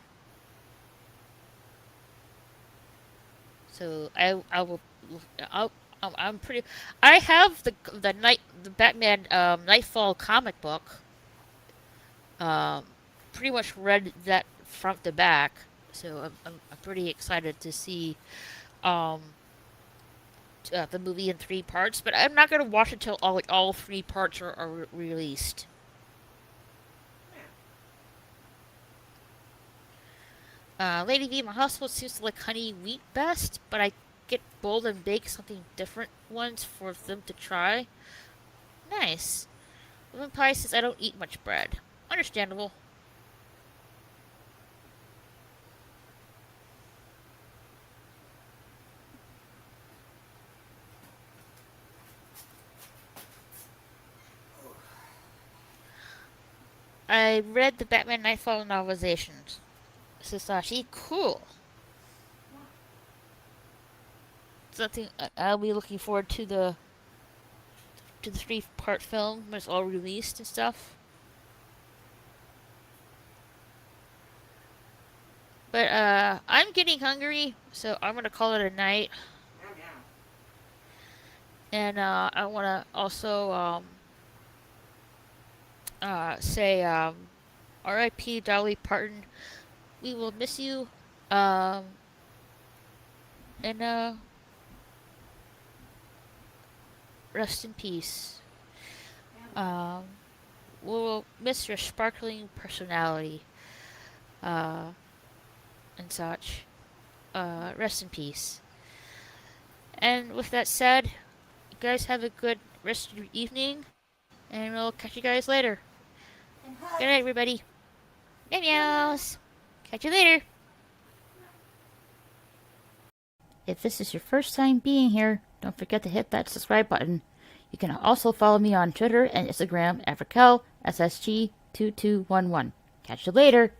So I will I'll, I'm pretty. I have the Batman Nightfall comic book. Um, pretty much read that front to back. So I'm pretty excited to see um the movie in 3 parts. But I'm not gonna watch it till all 3 parts are released. Lady V, my household seems to like honey wheat best, but I get bold and bake something different ones for them to try. Nice. Lemon Pie says I don't eat much bread. Understandable. I read the Batman Nightfall novelizations. Says Sashi. Cool. Something I'll be looking forward to the 3-part film when it's all released and stuff. But I'm getting hungry, so I'm gonna call it a night. And I wanna also say R.I.P. Dolly Parton. We will miss you. Um, and rest in peace. Um, we'll miss your sparkling personality. Uh, and such. Rest in peace. And with that said, you guys have a good rest of your evening, and we'll catch you guys later. Good night, everybody. Meow meows. Catch you later. If this is your first time being here, don't forget to hit that subscribe button. You can also follow me on Twitter and Instagram at RaquelSSG2211. Catch you later.